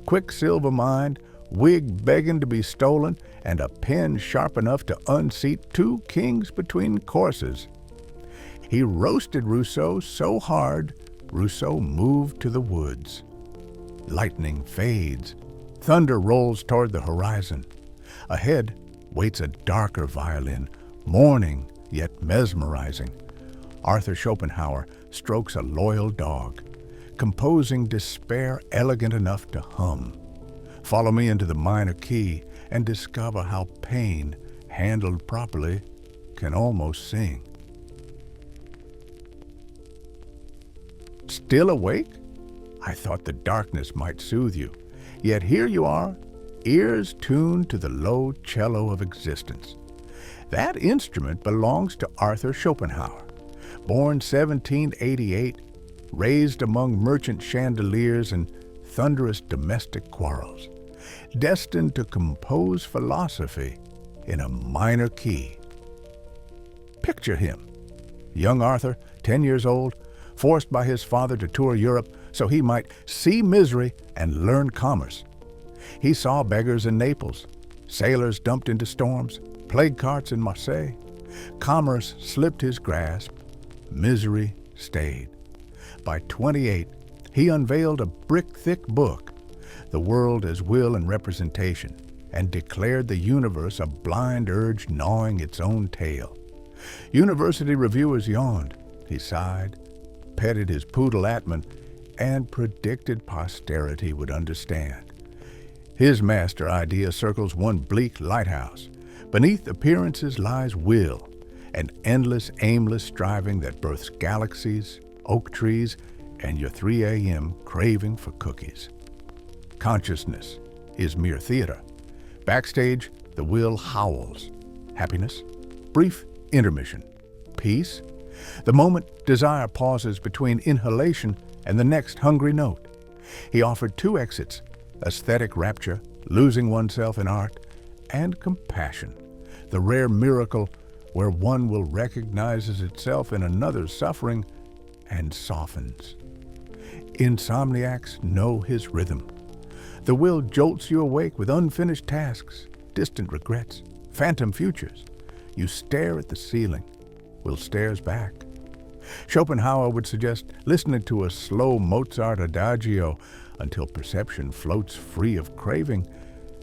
S1: Quicksilver mind, wig begging to be stolen, and a pen sharp enough to unseat 2 kings between courses. He roasted Rousseau so hard, Rousseau moved to the woods. Lightning fades. Thunder rolls toward the horizon. Ahead waits a darker violin, mourning yet mesmerizing. Arthur Schopenhauer strokes a loyal dog, composing despair elegant enough to hum. Follow me into the minor key and discover how pain, handled properly, can almost sing. Still awake? I thought the darkness might soothe you. Yet here you are, ears tuned to the low cello of existence. That instrument belongs to Arthur Schopenhauer, born 1788, raised among merchant chandeliers and thunderous domestic quarrels. Destined to compose philosophy, in a minor key. Picture him, young Arthur, 10 years old, forced by his father to tour Europe so he might see misery and learn commerce. He saw beggars in Naples, sailors dumped into storms, plague carts in Marseille. Commerce slipped his grasp, misery stayed. By 28, he unveiled a brick-thick book, The World as Will and Representation, and declared the universe a blind urge gnawing its own tail. University reviewers yawned. He sighed, petted his poodle Atman, and predicted posterity would understand. His master idea circles one bleak lighthouse. Beneath appearances lies will, an endless, aimless striving that births galaxies, oak trees, and your 3 a.m. craving for cookies. Consciousness is mere theater. Backstage, the will howls. Happiness, brief intermission. Peace, the moment desire pauses between inhalation and the next hungry note. He offered 2 exits: aesthetic rapture, losing oneself in art, and compassion, the rare miracle where one will recognizes itself in another's suffering and softens. Insomniacs know his rhythm. The will jolts you awake with unfinished tasks, distant regrets, phantom futures. You stare at the ceiling. Will stares back. Schopenhauer would suggest listening to a slow Mozart adagio until perception floats free of craving.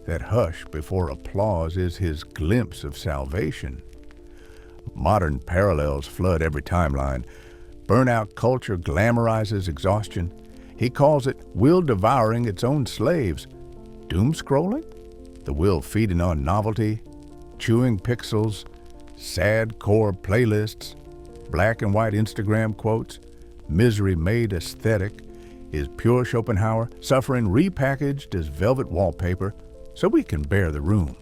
S1: That hush before applause is his glimpse of salvation. Modern parallels flood every timeline. Burnout culture glamorizes exhaustion. He calls it will devouring its own slaves. Doom scrolling? The will feeding on novelty, chewing pixels, sad core playlists, black and white Instagram quotes, misery made aesthetic, is pure Schopenhauer, suffering repackaged as velvet wallpaper so we can bear the room.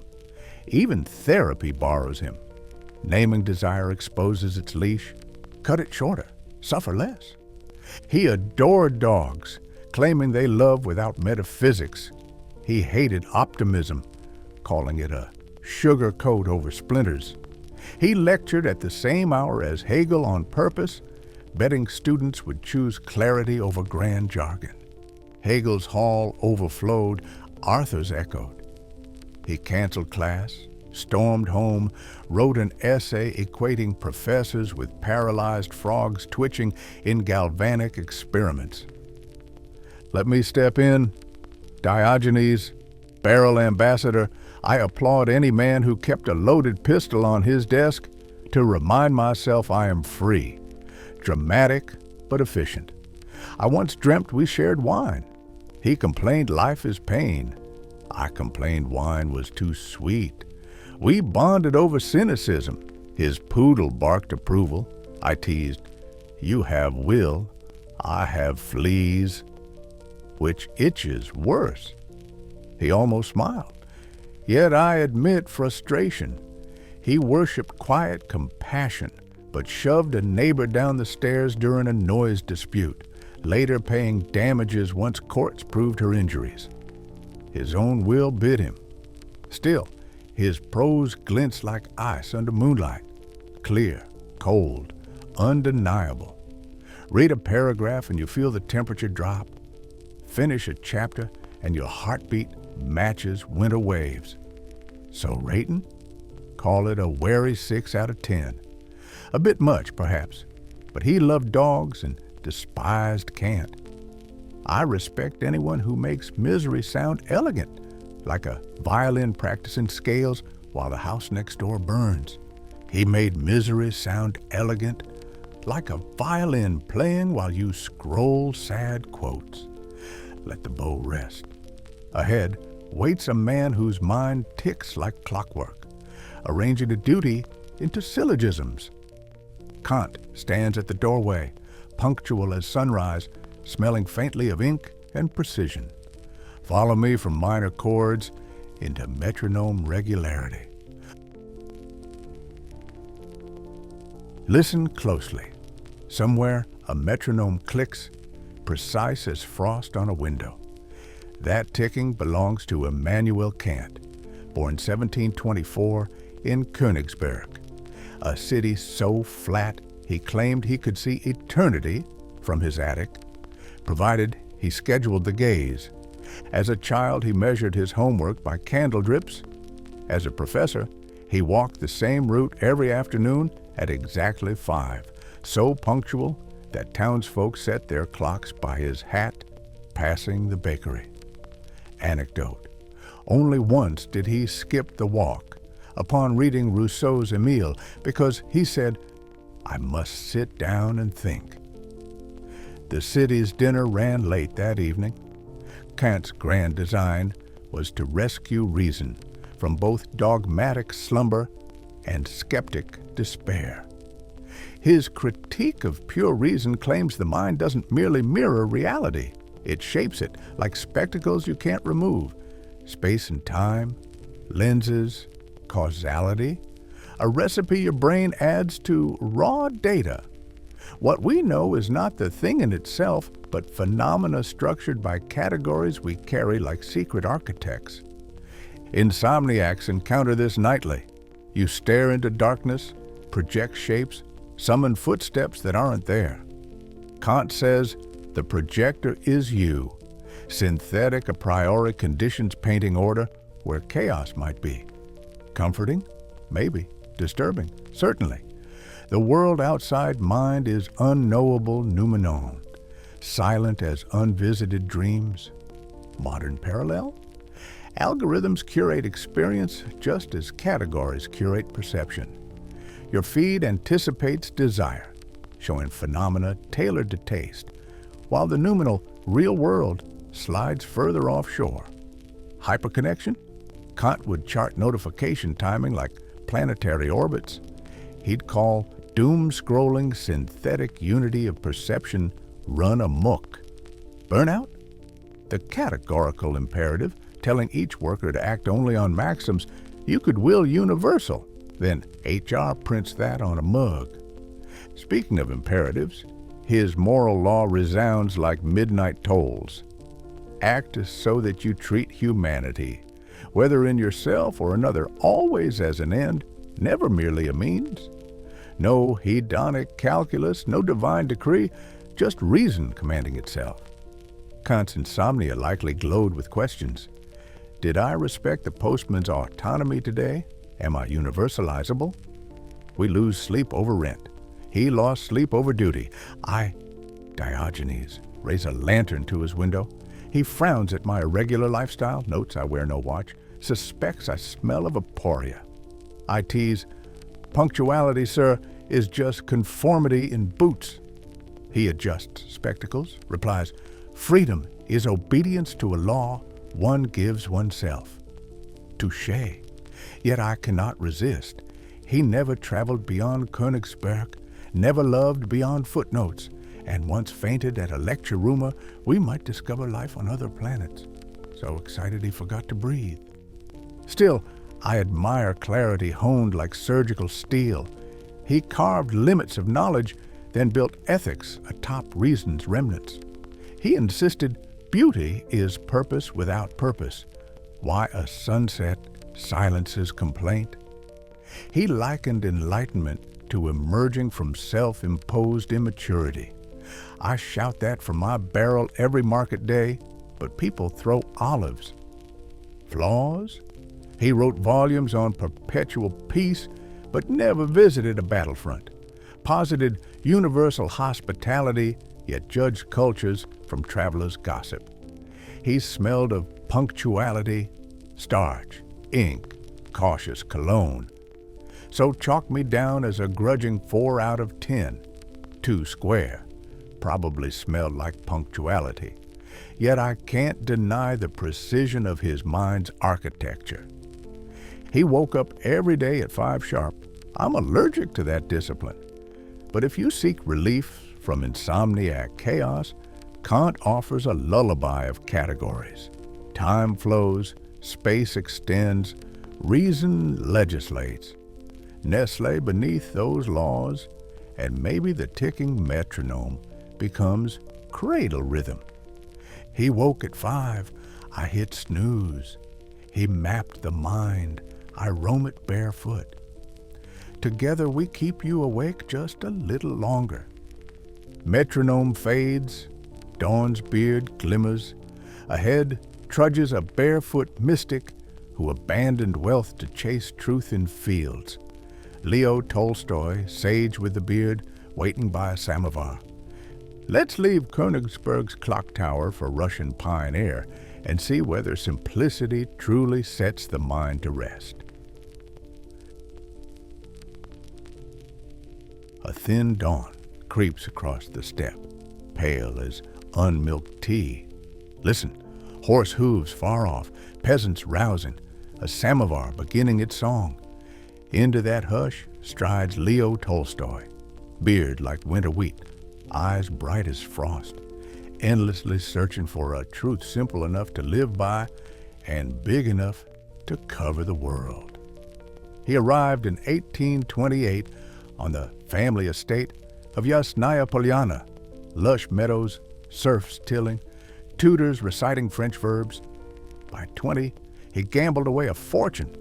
S1: Even therapy borrows him. Naming desire exposes its leash. Cut it shorter, suffer less. He adored dogs, claiming they love without metaphysics. He hated optimism, calling it a sugar coat over splinters. He lectured at the same hour as Hegel on purpose, betting students would choose clarity over grand jargon. Hegel's hall overflowed, Arthur's echoed. He canceled class, stormed home, wrote an essay equating professors with paralyzed frogs twitching in galvanic experiments. Let me step in. Diogenes, barrel ambassador, I applaud any man who kept a loaded pistol on his desk to remind myself I am free. Dramatic, but efficient. I once dreamt we shared wine. He complained life is pain. I complained wine was too sweet. We bonded over cynicism. His poodle barked approval. I teased, you have will, I have fleas. Which itches worse? He almost smiled. Yet I admit frustration. He worshipped quiet compassion, but shoved a neighbor down the stairs during a noise dispute, later paying damages once courts proved her injuries. His own will bid him. Still, his prose glints like ice under moonlight, clear, cold, undeniable. Read a paragraph and you feel the temperature drop. Finish a chapter and your heartbeat matches winter waves. So rating? Call it a wary 6 out of 10. A bit much, perhaps, but he loved dogs and despised Kant. I respect anyone who makes misery sound elegant, like a violin practicing scales while the house next door burns. He made misery sound elegant, like a violin playing while you scroll sad quotes. Let the bow rest. Ahead waits a man whose mind ticks like clockwork, arranging a duty into syllogisms. Kant stands at the doorway, punctual as sunrise, smelling faintly of ink and precision. Follow me from minor chords into metronome regularity. Listen closely. Somewhere a metronome clicks, precise as frost on a window. That ticking belongs to Immanuel Kant, born 1724, in Königsberg, a city so flat he claimed he could see eternity from his attic, provided he scheduled the gaze. As a child, he measured his homework by candle drips. As a professor, he walked the same route every afternoon at exactly 5, so punctual that townsfolk set their clocks by his hat passing the bakery. Anecdote: only once did he skip the walk upon reading Rousseau's Emile because he said, "I must sit down and think." The city's dinner ran late that evening. Kant's grand design was to rescue reason from both dogmatic slumber and skeptic despair. His critique of pure reason claims the mind doesn't merely mirror reality, it shapes it like spectacles you can't remove. Space and time, lenses, causality, a recipe your brain adds to raw data. What we know is not the thing in itself, but phenomena structured by categories we carry like secret architects. Insomniacs encounter this nightly. You stare into darkness, project shapes, summon footsteps that aren't there. Kant says, the projector is you, synthetic a priori conditions painting order where chaos might be. Comforting? Maybe. Disturbing? Certainly. The world outside mind is unknowable noumenon, silent as unvisited dreams. Modern parallel? Algorithms curate experience just as categories curate perception. Your feed anticipates desire, showing phenomena tailored to taste, while the noumenal real world slides further offshore. Hyperconnection? Kant would chart notification timing like planetary orbits. He'd call doom-scrolling synthetic unity of perception run amok. Burnout? The categorical imperative telling each worker to act only on maxims you could will universal. Then HR prints that on a mug. Speaking of imperatives, his moral law resounds like midnight tolls. Act so that you treat humanity, whether in yourself or another, always as an end, never merely a means. No hedonic calculus, no divine decree, just reason commanding itself. Kant's insomnia likely glowed with questions. Did I respect the postman's autonomy today? Am I universalizable? We lose sleep over rent. He lost sleep over duty. Diogenes, raise a lantern to his window. He frowns at my irregular lifestyle, notes I wear no watch, suspects I smell of aporia. I tease, punctuality, sir, is just conformity in boots. He adjusts spectacles, replies, freedom is obedience to a law one gives oneself. Touché. Yet I cannot resist. He never traveled beyond Königsberg, never loved beyond footnotes, and once fainted at a lecture rumor we might discover life on other planets. So excited he forgot to breathe. Still, I admire clarity honed like surgical steel. He carved limits of knowledge, then built ethics atop reason's remnants. He insisted beauty is purpose without purpose. Why a sunset silences complaint. He likened enlightenment to emerging from self-imposed immaturity. I shout that from my barrel every market day, but people throw olives. Flaws? He wrote volumes on perpetual peace, but never visited a battlefront. Posited universal hospitality, yet judged cultures from travelers' gossip. He smelled of punctuality, starch, ink, cautious cologne. So chalk me down as a grudging 4 out of 10. 2 square. Probably smelled like punctuality. Yet I can't deny the precision of his mind's architecture. He woke up every day at 5 sharp. I'm allergic to that discipline. But if you seek relief from insomniac chaos, Kant offers a lullaby of categories. Time flows, space extends, reason legislates. Nestle beneath those laws, and maybe the ticking metronome becomes cradle rhythm. He woke at 5, I hit snooze. He mapped the mind, I roam it barefoot. Together we keep you awake just a little longer. Metronome fades, dawn's beard glimmers. Ahead trudges a barefoot mystic who abandoned wealth to chase truth in fields. Leo Tolstoy, sage with the beard, waiting by a samovar. Let's leave Königsberg's clock tower for Russian pine air and see whether simplicity truly sets the mind to rest. A thin dawn creeps across the steppe, pale as unmilked tea. Listen, horse hooves far off, peasants rousing, a samovar beginning its song. Into that hush strides Leo Tolstoy, beard like winter wheat, eyes bright as frost, endlessly searching for a truth simple enough to live by and big enough to cover the world. He arrived in 1828 on the family estate of Yasnaya Polyana, lush meadows, serfs tilling, tutors reciting French verbs. By 20, he gambled away a fortune,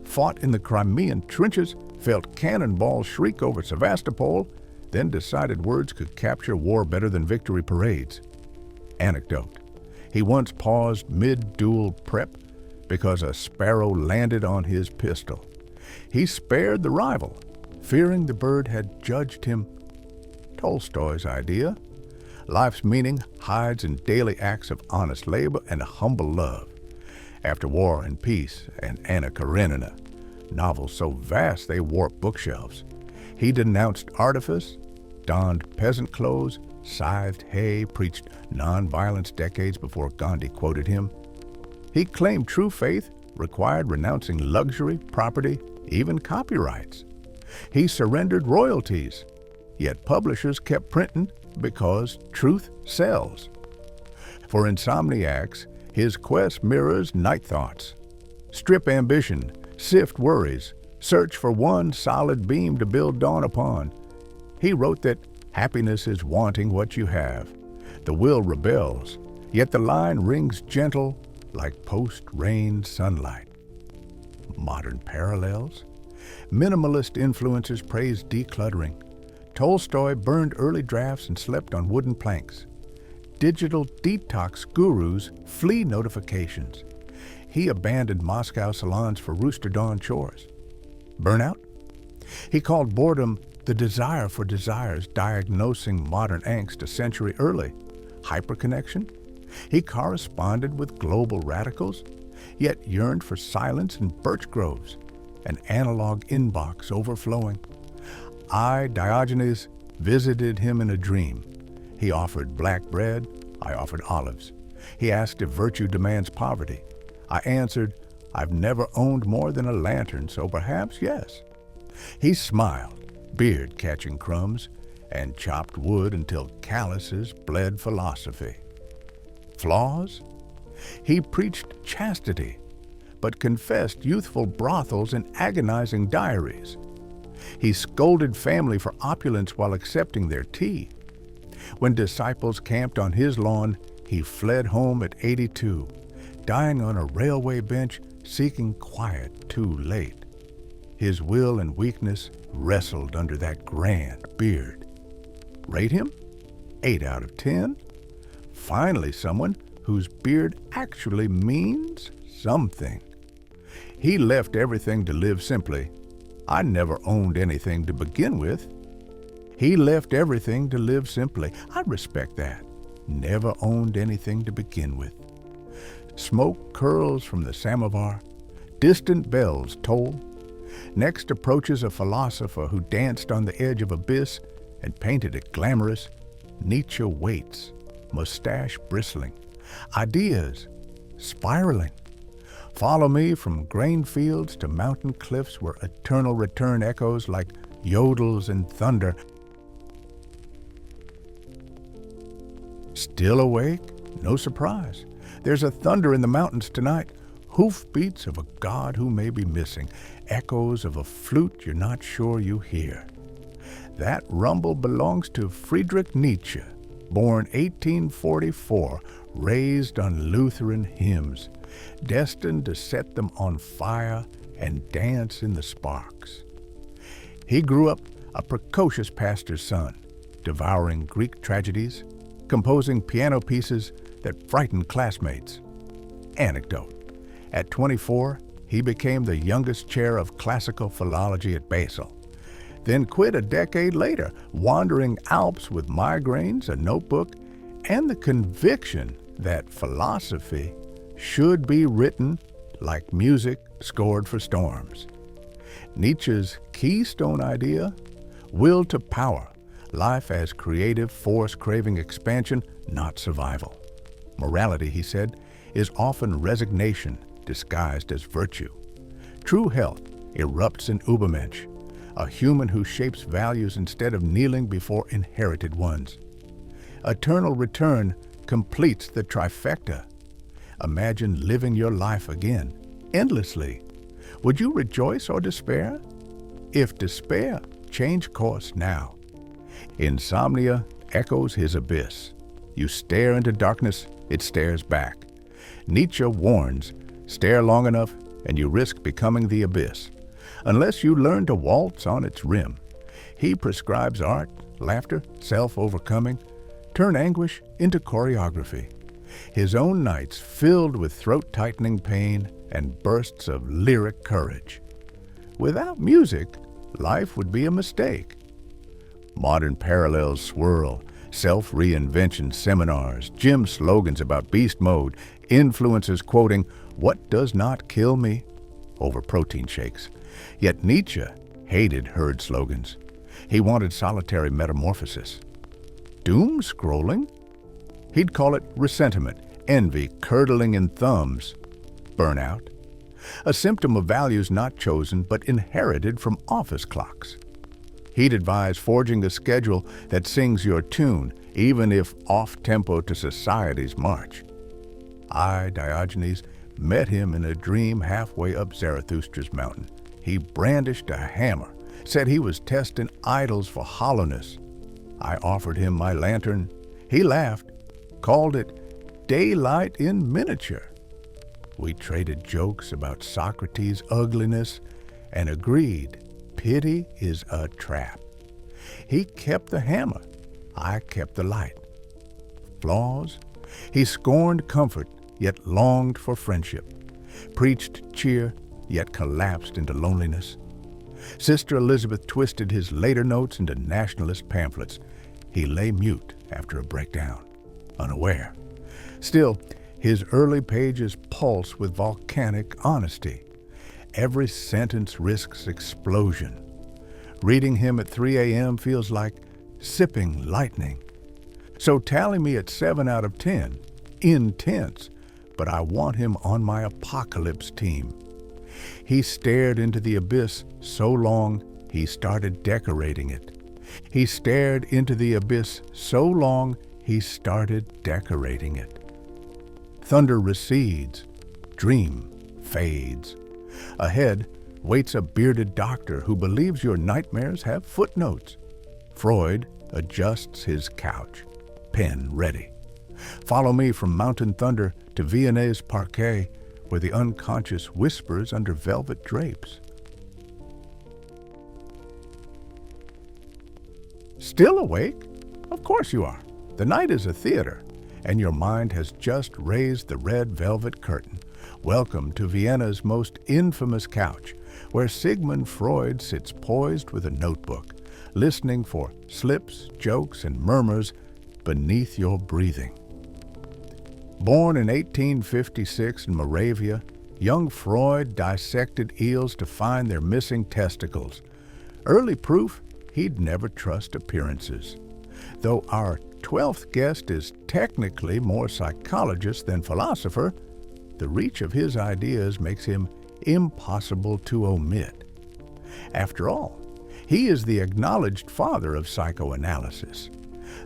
S1: fought in the Crimean trenches, felt cannonballs shriek over Sevastopol, then decided words could capture war better than victory parades. Anecdote: he once paused mid-duel prep because a sparrow landed on his pistol. He spared the rival, fearing the bird had judged him. Tolstoy's idea: life's meaning hides in daily acts of honest labor and humble love. After War and Peace and Anna Karenina, novels so vast they warp bookshelves. He denounced artifice, donned peasant clothes, scythed hay, preached nonviolence decades before Gandhi quoted him. He claimed true faith required renouncing luxury, property, even copyrights. He surrendered royalties, yet publishers kept printing because truth sells. For insomniacs, his quest mirrors night thoughts. Strip ambition, sift worries, search for one solid beam to build dawn upon. He wrote that happiness is wanting what you have. The will rebels, yet the line rings gentle like post-rain sunlight. Modern parallels? Minimalist influencers praise decluttering. Tolstoy burned early drafts and slept on wooden planks. Digital detox gurus flee notifications. He abandoned Moscow salons for rooster dawn chores. Burnout? He called boredom the desire for desires, diagnosing modern angst a century early. Hyperconnection? He corresponded with global radicals, yet yearned for silence in birch groves, an analog inbox overflowing. I, Diogenes, visited him in a dream. He offered black bread, I offered olives. He asked if virtue demands poverty. I answered, I've never owned more than a lantern, so perhaps yes. He smiled, beard catching crumbs, and chopped wood until calluses bled philosophy. Flaws? He preached chastity, but confessed youthful brothels and agonizing diaries. He scolded family for opulence while accepting their tea. When disciples camped on his lawn, he fled home at 82, dying on a railway bench, seeking quiet too late. His will and weakness wrestled under that grand beard. Rate him? 8 out of 10. Finally, someone whose beard actually means something. He left everything to live simply. I never owned anything to begin with. He left everything to live simply. I respect that. Never owned anything to begin with. Smoke curls from the samovar. Distant bells toll. Next approaches a philosopher who danced on the edge of abyss and painted it glamorous. Nietzsche waits, mustache bristling. Ideas spiraling. Follow me from grain fields to mountain cliffs where eternal return echoes like yodels and thunder. Still awake? No surprise. There's a thunder in the mountains tonight. Hoofbeats of a god who may be missing. Echoes of a flute you're not sure you hear. That rumble belongs to Friedrich Nietzsche, born 1844, raised on Lutheran hymns, destined to set them on fire and dance in the sparks. He grew up a precocious pastor's son, devouring Greek tragedies, composing piano pieces that frightened classmates. Anecdote: at 24, he became the youngest chair of classical philology at Basel, then quit a decade later, wandering Alps with migraines, a notebook, and the conviction that philosophy should be written like music scored for storms. Nietzsche's keystone idea: will to power, life as creative force craving expansion, not survival. Morality, he said, is often resignation disguised as virtue. True health erupts in Übermensch, a human who shapes values instead of kneeling before inherited ones. Eternal return completes the trifecta. Imagine living your life again, endlessly. Would you rejoice or despair? If despair, change course now. Insomnia echoes his abyss. You stare into darkness, it stares back. Nietzsche warns, stare long enough and you risk becoming the abyss, unless you learn to waltz on its rim. He prescribes art, laughter, self-overcoming, turn anguish into choreography. His own nights filled with throat-tightening pain and bursts of lyric courage. Without music, life would be a mistake. Modern parallels swirl, self-reinvention seminars, gym slogans about beast mode, influencers quoting, "What does not kill me?" over protein shakes. Yet Nietzsche hated herd slogans. He wanted solitary metamorphosis. Doom scrolling? He'd call it resentment, envy curdling in thumbs, burnout, a symptom of values not chosen but inherited from office clocks. He'd advise forging a schedule that sings your tune, even if off-tempo to society's march. I, Diogenes, met him in a dream halfway up Zarathustra's mountain. He brandished a hammer, said he was testing idols for hollowness. I offered him my lantern. He laughed, called it daylight in miniature. We traded jokes about Socrates' ugliness and agreed pity is a trap. He kept the hammer. I kept the light. Flaws? He scorned comfort, yet longed for friendship. Preached cheer, yet collapsed into loneliness. Sister Elizabeth twisted his later notes into nationalist pamphlets. He lay mute after a breakdown, unaware. Still, his early pages pulse with volcanic honesty. Every sentence risks explosion. Reading him at 3 a.m. feels like sipping lightning. So tally me at 7 out of 10. Intense, but I want him on my apocalypse team. He stared into the abyss so long he started decorating it. He stared into the abyss so long he started decorating it. Thunder recedes, dream fades. Ahead waits a bearded doctor who believes your nightmares have footnotes. Freud adjusts his couch, pen ready. Follow me from mountain thunder to Viennese parquet, where the unconscious whispers under velvet drapes. Still awake? Of course you are. The night is a theater, and your mind has just raised the red velvet curtain. Welcome to Vienna's most infamous couch, where Sigmund Freud sits poised with a notebook, listening for slips, jokes, and murmurs beneath your breathing. Born in 1856 in Moravia, young Freud dissected eels to find their missing testicles. Early proof he'd never trust appearances. Though our 12th guest is technically more psychologist than philosopher, the reach of his ideas makes him impossible to omit. After all, he is the acknowledged father of psychoanalysis,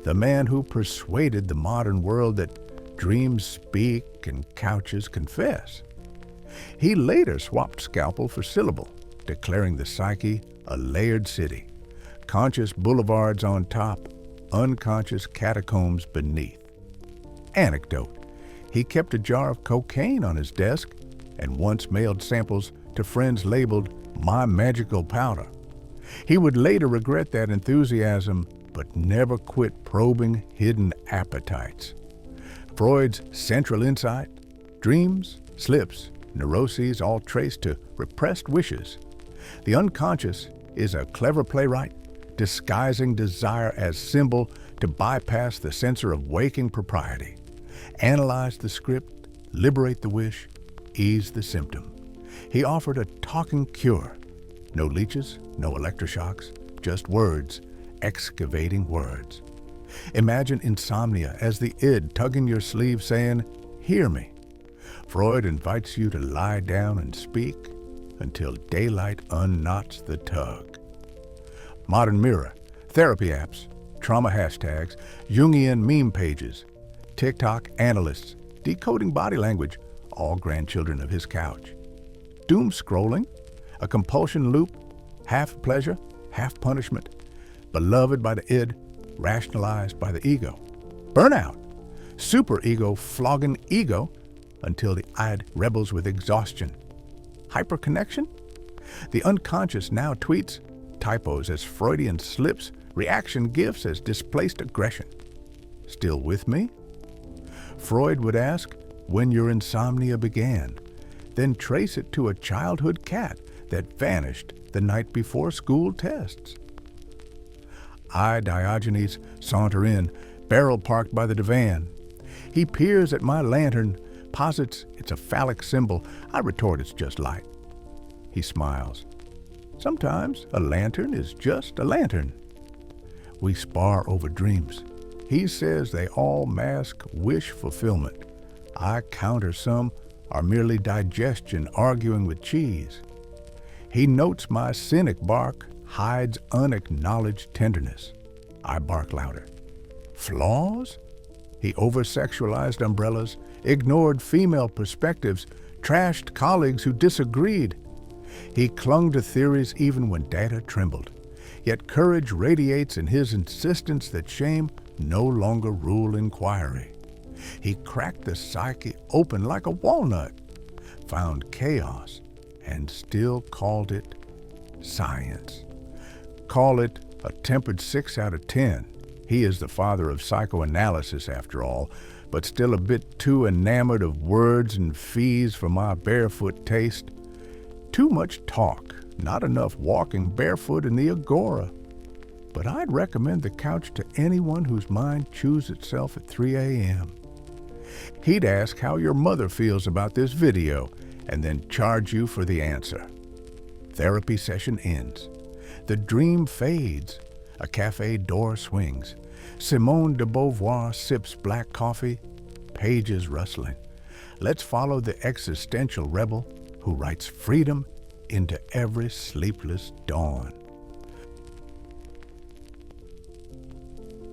S1: the man who persuaded the modern world that dreams speak and couches confess. He later swapped scalpel for syllable, declaring the psyche a layered city, conscious boulevards on top, unconscious catacombs beneath. Anecdote: he kept a jar of cocaine on his desk and once mailed samples to friends labeled "my magical powder." He would later regret that enthusiasm, but never quit probing hidden appetites. Freud's central insight: dreams, slips, neuroses, all traced to repressed wishes. The unconscious is a clever playwright, disguising desire as symbol to bypass the censor of waking propriety. Analyze the script, liberate the wish, ease the symptom. He offered a talking cure. No leeches, no electroshocks, just words, excavating words. Imagine insomnia as the id tugging your sleeve saying, "Hear me." Freud invites you to lie down and speak until daylight unknots the tug. Modern mirror, therapy apps, trauma hashtags, Jungian meme pages, TikTok analysts, decoding body language, all grandchildren of his couch. Doom scrolling, a compulsion loop, half pleasure, half punishment, beloved by the id, rationalized by the ego. Burnout, superego flogging ego until the id rebels with exhaustion. Hyperconnection, the unconscious now tweets typos as Freudian slips, reaction gifts as displaced aggression. Still with me? Freud would ask when your insomnia began, then trace it to a childhood cat that vanished the night before school tests. I, Diogenes, saunter in, barrel parked by the divan. He peers at my lantern, posits it's a phallic symbol. I retort it's just light. He smiles. Sometimes a lantern is just a lantern. We spar over dreams. He says they all mask wish fulfillment. I counter some are merely digestion arguing with cheese. He notes my cynic bark hides unacknowledged tenderness. I bark louder. Flaws? He over-sexualized umbrellas, ignored female perspectives, trashed colleagues who disagreed. He clung to theories even when data trembled. Yet courage radiates in his insistence that shame no longer rule inquiry. He cracked the psyche open like a walnut, found chaos, and still called it science. Call it a tempered 6 out of 10. He is the father of psychoanalysis, after all, but still a bit too enamored of words and fees for my barefoot taste. Too much talk, not enough walking barefoot in the agora. But I'd recommend the couch to anyone whose mind chews itself at 3 a.m. He'd ask how your mother feels about this video and then charge you for the answer. Therapy session ends. The dream fades. A cafe door swings. Simone de Beauvoir sips black coffee, pages rustling. Let's follow the existential rebel who writes freedom into every sleepless dawn.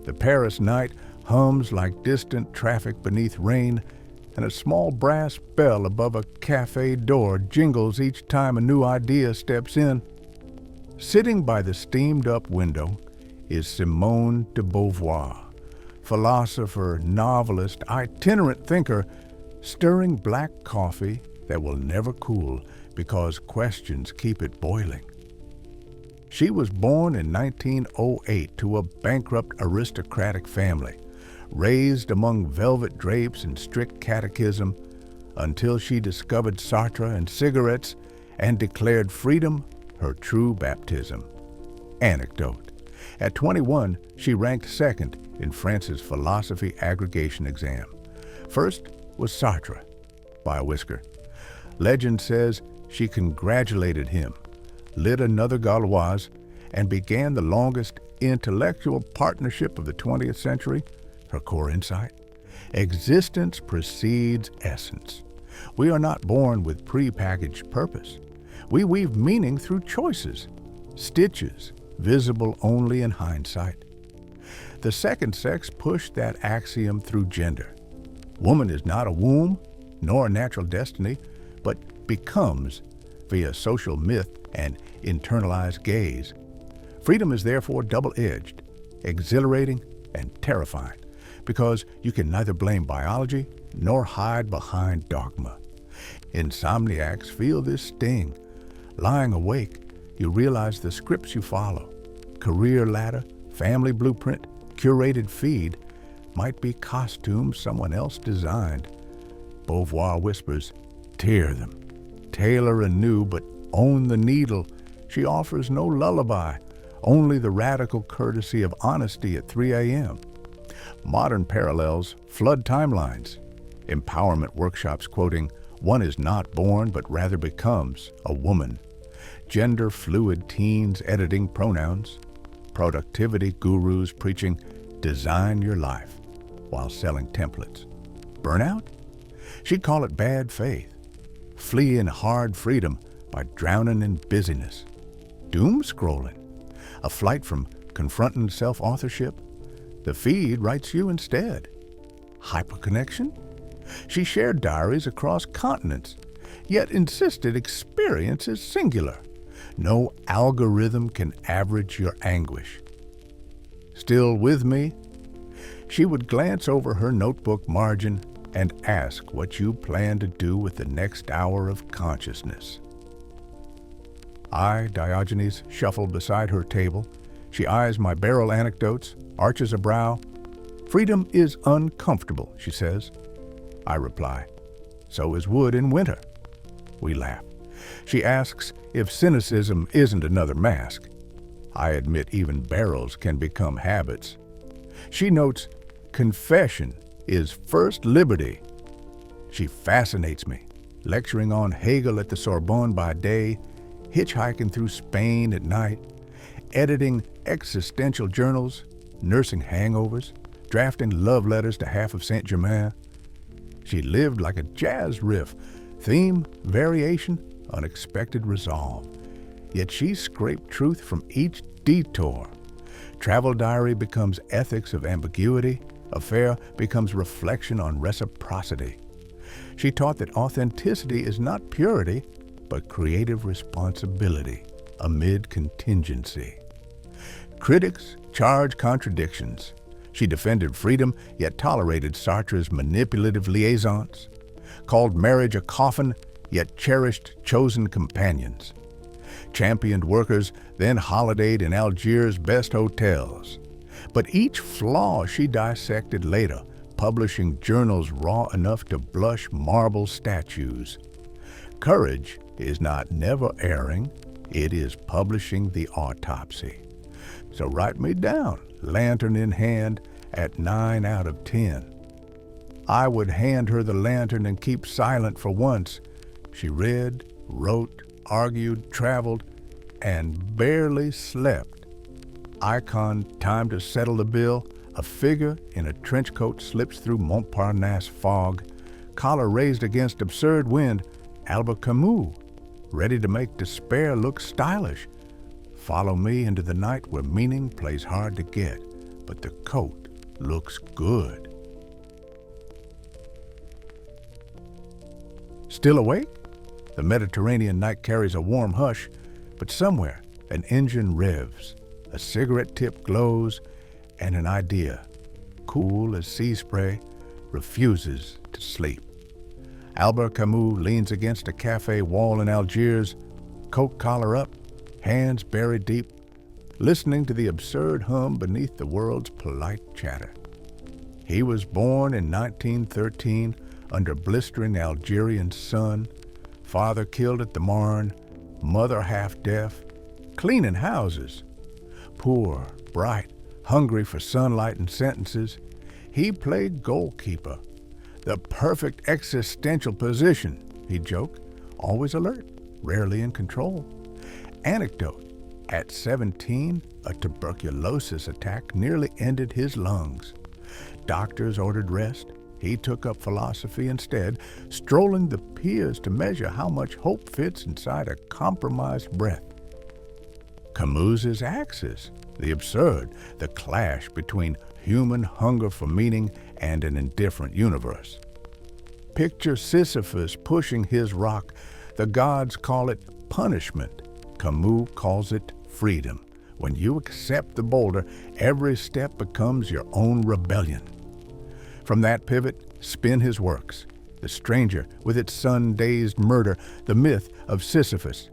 S1: The Paris night hums like distant traffic beneath rain, and a small brass bell above a cafe door jingles each time a new idea steps in. Sitting by the steamed-up window is Simone de Beauvoir, philosopher, novelist, itinerant thinker, stirring black coffee that will never cool because questions keep it boiling. She was born in 1908 to a bankrupt aristocratic family, raised among velvet drapes and strict catechism until she discovered Sartre and cigarettes and declared freedom her true baptism. Anecdote. At 21, she ranked second in France's philosophy aggregation exam. First was Sartre, by a whisker. Legend says she congratulated him, lit another Gauloise, and began the longest intellectual partnership of the 20th century. Her core insight: existence precedes essence. We are not born with pre-packaged purpose. We weave meaning through choices, stitches, visible only in hindsight. The second sex pushed that axiom through gender. Woman is not a womb, nor a natural destiny, but becomes via social myth and internalized gaze. Freedom is therefore double-edged, exhilarating and terrifying, because you can neither blame biology nor hide behind dogma. Insomniacs feel this sting, Lying awake, you realize the scripts you follow, career ladder, family blueprint, curated feed, might be costumes someone else designed. Beauvoir whispers, tear them, tailor anew, but own the needle. She offers no lullaby, only the radical courtesy of honesty at 3 a.m. Modern parallels flood timelines. Empowerment workshops quoting, one is not born but rather becomes a woman. Gender-fluid teens editing pronouns. Productivity gurus preaching, design your life, while selling templates. Burnout? She'd call it bad faith. Flee in hard freedom by drowning in busyness. Doom scrolling? A flight from confronting self-authorship? The feed writes you instead. Hyperconnection? She shared diaries across continents, yet insisted experience is singular. No algorithm can average your anguish. Still with me? She would glance over her notebook margin and ask what you plan to do with the next hour of consciousness. I, Diogenes, shuffle beside her table. She eyes my barrel anecdotes, arches a brow. Freedom is uncomfortable, she says. I reply, so is wood in winter. We laugh. She asks if cynicism isn't another mask. I admit even barrels can become habits. She notes, confession is first liberty. She fascinates me, lecturing on Hegel at the Sorbonne by day, hitchhiking through Spain at night, editing existential journals, nursing hangovers, drafting love letters to half of Saint-Germain. She lived like a jazz riff, theme, variation, unexpected resolve. Yet she scraped truth from each detour. Travel diary becomes ethics of ambiguity. Affair becomes reflection on reciprocity. She taught that authenticity is not purity, but creative responsibility amid contingency. Critics charge contradictions. She defended freedom, yet tolerated Sartre's manipulative liaisons, called marriage a coffin, yet cherished chosen companions, championed workers, then holidayed in Algiers' best hotels. But each flaw she dissected later, publishing journals raw enough to blush marble statues. Courage is not never erring, it is publishing the autopsy. So write me down, lantern in hand, at 9 out of 10. I would hand her the lantern and keep silent for once. She read, wrote, argued, traveled, and barely slept. Icon, time to settle the bill. A figure in a trench coat slips through Montparnasse fog, collar raised against absurd wind. Albert Camus, ready to make despair look stylish. Follow me into the night where meaning plays hard to get, but the coat looks good. Still awake? The Mediterranean night carries a warm hush, but somewhere an engine revs, a cigarette tip glows, and an idea, cool as sea spray, refuses to sleep. Albert Camus leans against a cafe wall in Algiers, coat collar up, hands buried deep, listening to the absurd hum beneath the world's polite chatter. He was born in 1913 under blistering Algerian sun, father killed at the Marne, mother half-deaf, cleaning houses. Poor, bright, hungry for sunlight and sentences, he played goalkeeper. The perfect existential position, he'd joke, always alert, rarely in control. Anecdote, at 17, a tuberculosis attack nearly ended his lungs. Doctors ordered rest. He took up philosophy instead, strolling the piers to measure how much hope fits inside a compromised breath. Camus's axis, the absurd, the clash between human hunger for meaning and an indifferent universe. Picture Sisyphus pushing his rock. The gods call it punishment. Camus calls it freedom. When you accept the boulder, every step becomes your own rebellion. From that pivot, spin his works. The Stranger with its sun-dazed murder, the myth of Sisyphus.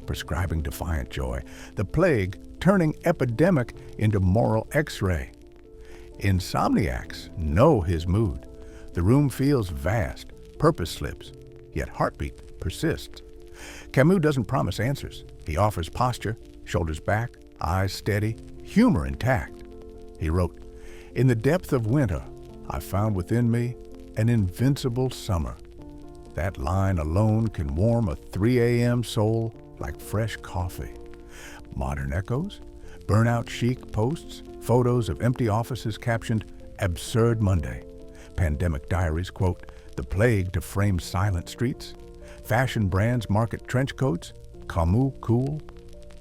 S1: prescribing defiant joy, the plague turning epidemic into moral x-ray. Insomniacs know his mood. The room feels vast, purpose slips, yet heartbeat persists. Camus doesn't promise answers. He offers posture, shoulders back, eyes steady, humor intact. He wrote, "In the depth of winter, I found within me an invincible summer." That line alone can warm a 3 a.m. soul like fresh coffee. Modern echoes, burnout chic posts, photos of empty offices captioned "Absurd Monday." Pandemic diaries quote, "The plague to frame silent streets." Fashion brands market trench coats, Camus cool.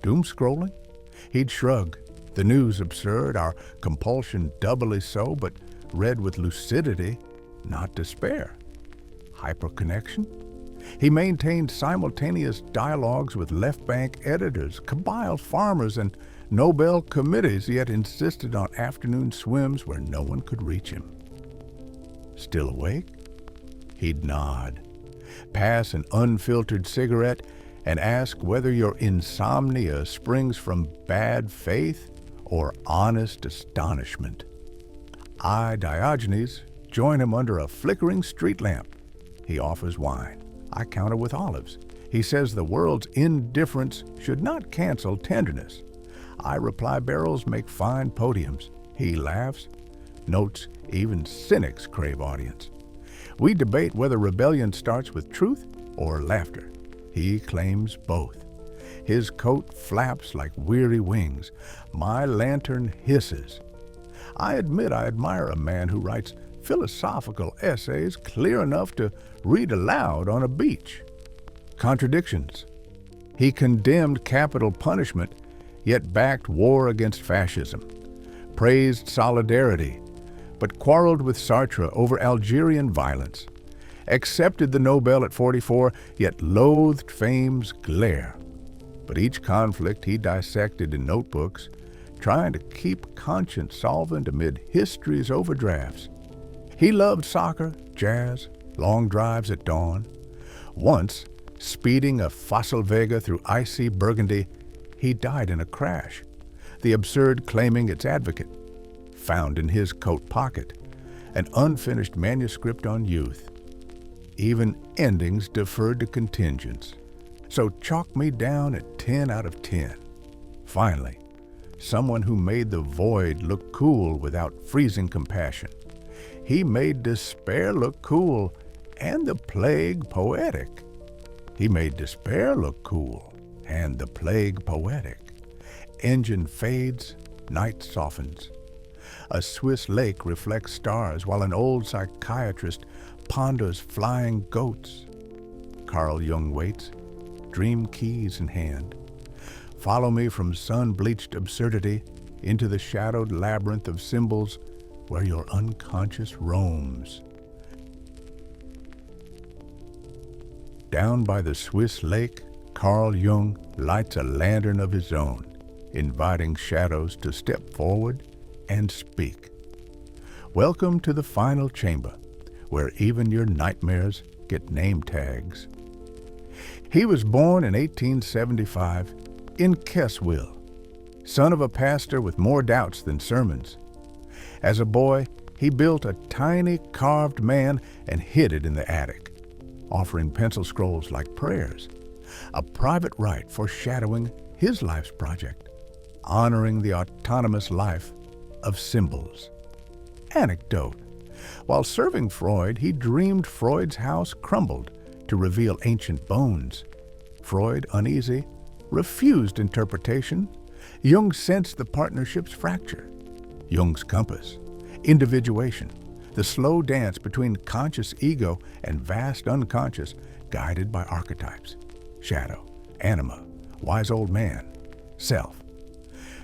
S1: Doom scrolling? He'd shrug. The news absurd, our compulsion doubly so, but read with lucidity, not despair. Hyperconnection? He maintained simultaneous dialogues with left-bank editors, Kabyle farmers, and Nobel committees, yet insisted on afternoon swims where no one could reach him. Still awake? He'd nod, pass an unfiltered cigarette, and ask whether your insomnia springs from bad faith or honest astonishment. I, Diogenes, join him under a flickering street lamp. He offers wine. I counter with olives. He says the world's indifference should not cancel tenderness. I reply barrels make fine podiums. He laughs, notes even cynics crave audience. We debate whether rebellion starts with truth or laughter. He claims both. His coat flaps like weary wings. My lantern hisses. I admit I admire a man who writes philosophical essays clear enough to read aloud on a beach. Contradictions. He condemned capital punishment, yet backed war against fascism, praised solidarity, but quarreled with Sartre over Algerian violence, accepted the Nobel at 44, yet loathed fame's glare. But each conflict he dissected in notebooks, trying to keep conscience solvent amid history's overdrafts. He loved soccer, jazz, long drives at dawn. Once, speeding a Fossil Vega through icy Burgundy, he died in a crash, the absurd claiming its advocate. Found in his coat pocket, an unfinished manuscript on youth. Even endings deferred to contingents. So chalk me down at 10 out of 10. Finally, someone who made the void look cool without freezing compassion. He made despair look cool and the plague poetic. He made despair look cool and the plague poetic. Engine fades, night softens. A Swiss lake reflects stars while an old psychiatrist ponders flying goats. Carl Jung waits, dream keys in hand. Follow me from sun-bleached absurdity into the shadowed labyrinth of symbols where your unconscious roams. Down by the Swiss lake, Carl Jung lights a lantern of his own, inviting shadows to step forward and speak. Welcome to the final chamber, where even your nightmares get name tags. He was born in 1875 in Keswill, son of a pastor with more doubts than sermons. As a boy, he built a tiny carved man and hid it in the attic, offering pencil scrolls like prayers, a private rite foreshadowing his life's project, honoring the autonomous life of symbols. Anecdote. While serving Freud, he dreamed Freud's house crumbled to reveal ancient bones. Freud, uneasy, refused interpretation. Jung sensed the partnership's fracture. Jung's compass, individuation, the slow dance between conscious ego and vast unconscious, guided by archetypes, shadow, anima, wise old man, self.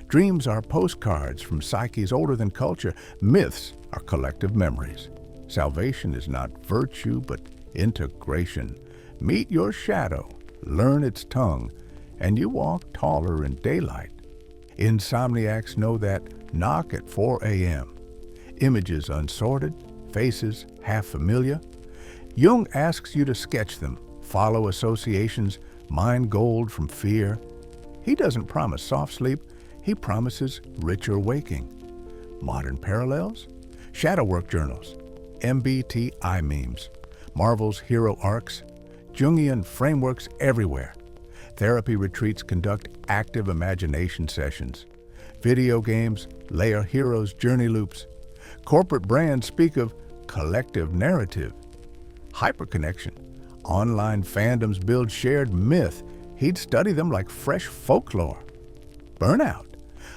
S1: Dreams are postcards from psyches older than culture. Myths are collective memories. Salvation is not virtue, but integration. Meet your shadow, learn its tongue, and you walk taller in daylight. Insomniacs know that knock at 4 a.m. Images unsorted, faces half familiar. Jung asks you to sketch them, follow associations Mind gold from fear. He doesn't promise soft sleep, he promises richer waking. Modern parallels? Shadow work journals, MBTI memes, Marvel's hero arcs, Jungian frameworks everywhere. Therapy retreats conduct active imagination sessions. Video games layer heroes' journey loops. Corporate brands speak of collective narrative. Hyperconnection. Online fandoms build shared myth. He'd study them like fresh folklore. Burnout.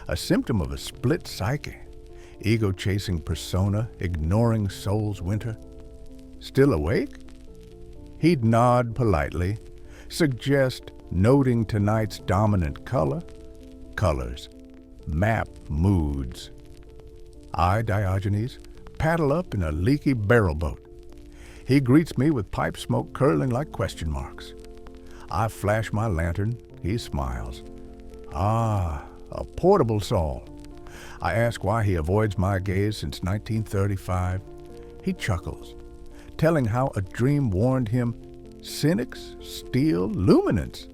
S1: A symptom of a split psyche. Ego-chasing persona, ignoring soul's winter. Still awake? He'd nod politely, suggest noting tonight's dominant color. Colors. Map moods. I, Diogenes, paddle up in a leaky barrel boat. He greets me with pipe smoke curling like question marks. I flash my lantern. He smiles. Ah, a portable Saul. I ask why he avoids my gaze since 1935. He chuckles, telling how a dream warned him, cynics steal luminance.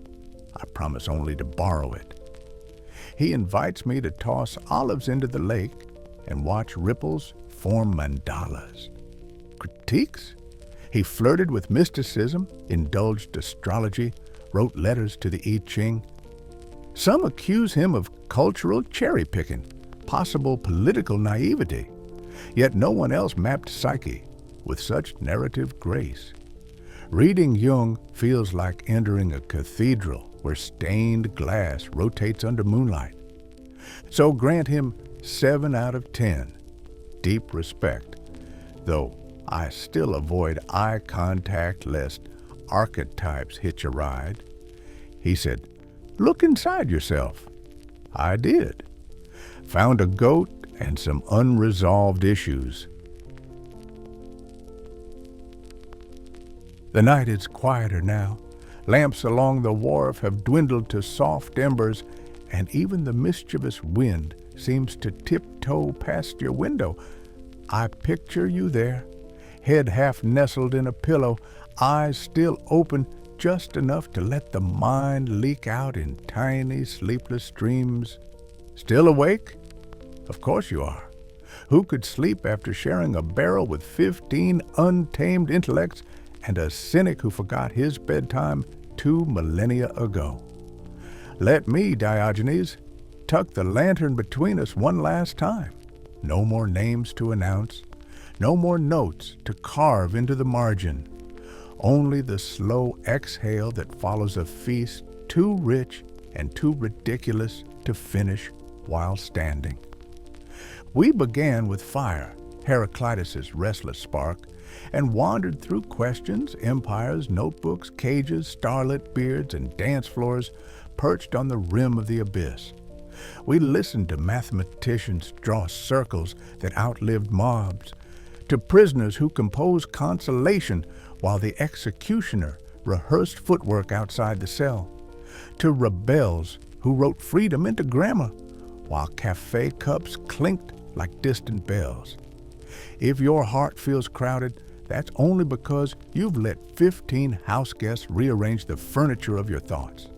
S1: I promise only to borrow it. He invites me to toss olives into the lake and watch ripples form mandalas. Critiques? He flirted with mysticism, indulged astrology, wrote letters to the I Ching. Some accuse him of cultural cherry-picking, possible political naivety. Yet no one else mapped psyche with such narrative grace. Reading Jung feels like entering a cathedral where stained glass rotates under moonlight. So grant him 7 out of 10. Deep respect, though I still avoid eye contact lest archetypes hitch a ride. He said, "Look inside yourself." I did. Found a goat and some unresolved issues. The night is quieter now. Lamps along the wharf have dwindled to soft embers, and even the mischievous wind seems to tiptoe past your window. I picture you there, head half nestled in a pillow, eyes still open just enough to let the mind leak out in tiny, sleepless dreams. Still awake? Of course you are. Who could sleep after sharing a barrel with 15 untamed intellects and a cynic who forgot his bedtime 2 millennia ago? Let me, Diogenes, tuck the lantern between us one last time. No more names to announce, no more notes to carve into the margin. Only the slow exhale that follows a feast too rich and too ridiculous to finish while standing. We began with fire, Heraclitus' restless spark, and wandered through questions, empires, notebooks, cages, starlit beards, and dance floors perched on the rim of the abyss. We listened to mathematicians draw circles that outlived mobs, to prisoners who composed Consolation while the executioner rehearsed footwork outside the cell, to rebels who wrote freedom into grammar while cafe cups clinked like distant bells. If your heart feels crowded, that's only because you've let 15 house guests rearrange the furniture of your thoughts.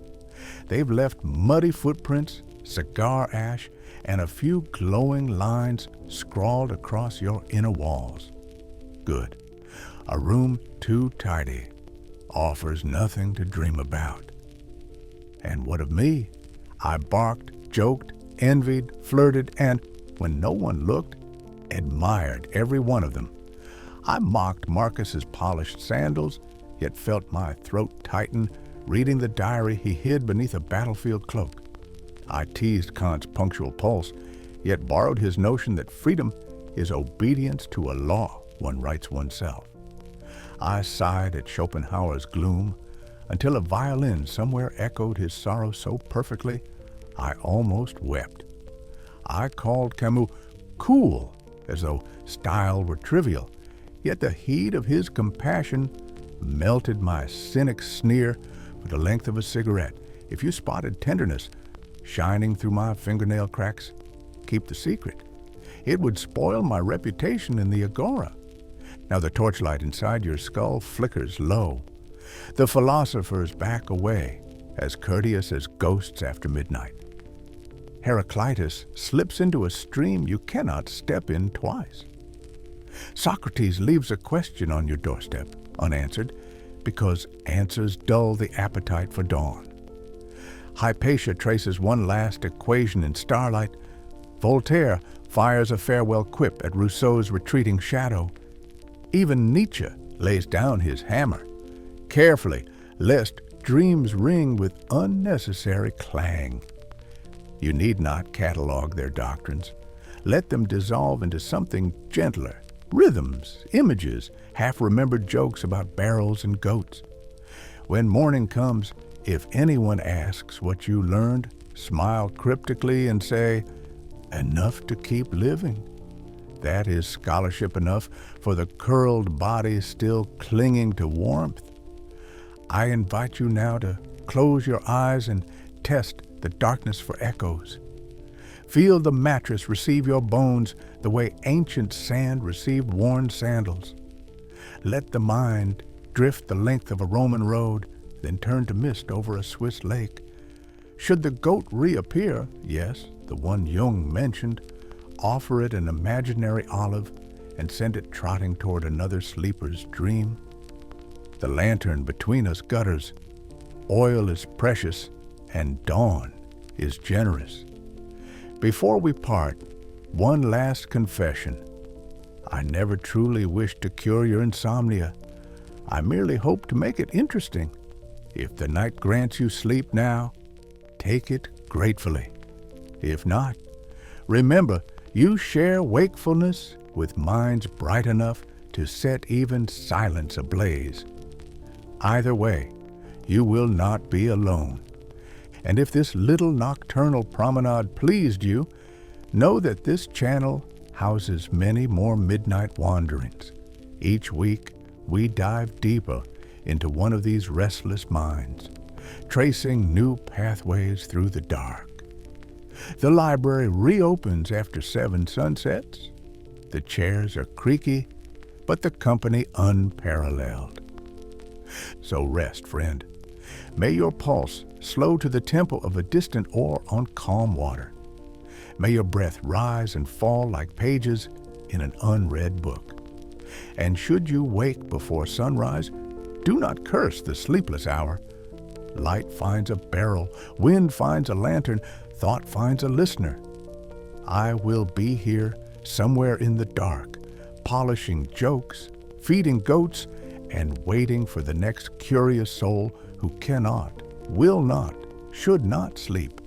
S1: They've left muddy footprints, cigar ash, and a few glowing lines scrawled across your inner walls. Good. A room too tidy offers nothing to dream about. And what of me? I barked, joked, envied, flirted, and, when no one looked, admired every one of them. I mocked Marcus's polished sandals, yet felt my throat tighten, reading the diary he hid beneath a battlefield cloak. I teased Kant's punctual pulse, yet borrowed his notion that freedom is obedience to a law one writes oneself. I sighed at Schopenhauer's gloom, until a violin somewhere echoed his sorrow so perfectly, I almost wept. I called Camus cool, as though style were trivial, yet the heat of his compassion melted my cynic sneer for the length of a cigarette. If you spotted tenderness shining through my fingernail cracks, keep the secret. It would spoil my reputation in the agora. Now the torchlight inside your skull flickers low. The philosophers back away, as courteous as ghosts after midnight. Heraclitus slips into a stream you cannot step in twice. Socrates leaves a question on your doorstep, unanswered, because answers dull the appetite for dawn. Hypatia traces one last equation in starlight. Voltaire fires a farewell quip at Rousseau's retreating shadow. Even Nietzsche lays down his hammer, carefully, lest dreams ring with unnecessary clang. You need not catalog their doctrines. Let them dissolve into something gentler, rhythms, images, half-remembered jokes about barrels and goats. When morning comes, if anyone asks what you learned, smile cryptically and say, "Enough to keep living." That is scholarship enough for the curled body still clinging to warmth. I invite you now to close your eyes and test the darkness for echoes. Feel the mattress receive your bones the way ancient sand received worn sandals. Let the mind drift the length of a Roman road, then turn to mist over a Swiss lake. Should the goat reappear, yes, the one Jung mentioned, offer it an imaginary olive and send it trotting toward another sleeper's dream. The lantern between us gutters. Oil is precious, and dawn is generous. Before we part, one last confession. I never truly wished to cure your insomnia. I merely hope to make it interesting. If the night grants you sleep now, take it gratefully. If not, remember, you share wakefulness with minds bright enough to set even silence ablaze. Either way, you will not be alone. And if this little nocturnal promenade pleased you, know that this channel houses many more midnight wanderings. Each week, we dive deeper into one of these restless minds, tracing new pathways through the dark. The library reopens after 7 sunsets. The chairs are creaky, but the company unparalleled. So rest, friend. May your pulse slow to the tempo of a distant oar on calm water. May your breath rise and fall like pages in an unread book. And should you wake before sunrise, do not curse the sleepless hour. Light finds a barrel, wind finds a lantern, thought finds a listener. I will be here somewhere in the dark, polishing jokes, feeding goats, and waiting for the next curious soul who cannot, will not, should not sleep.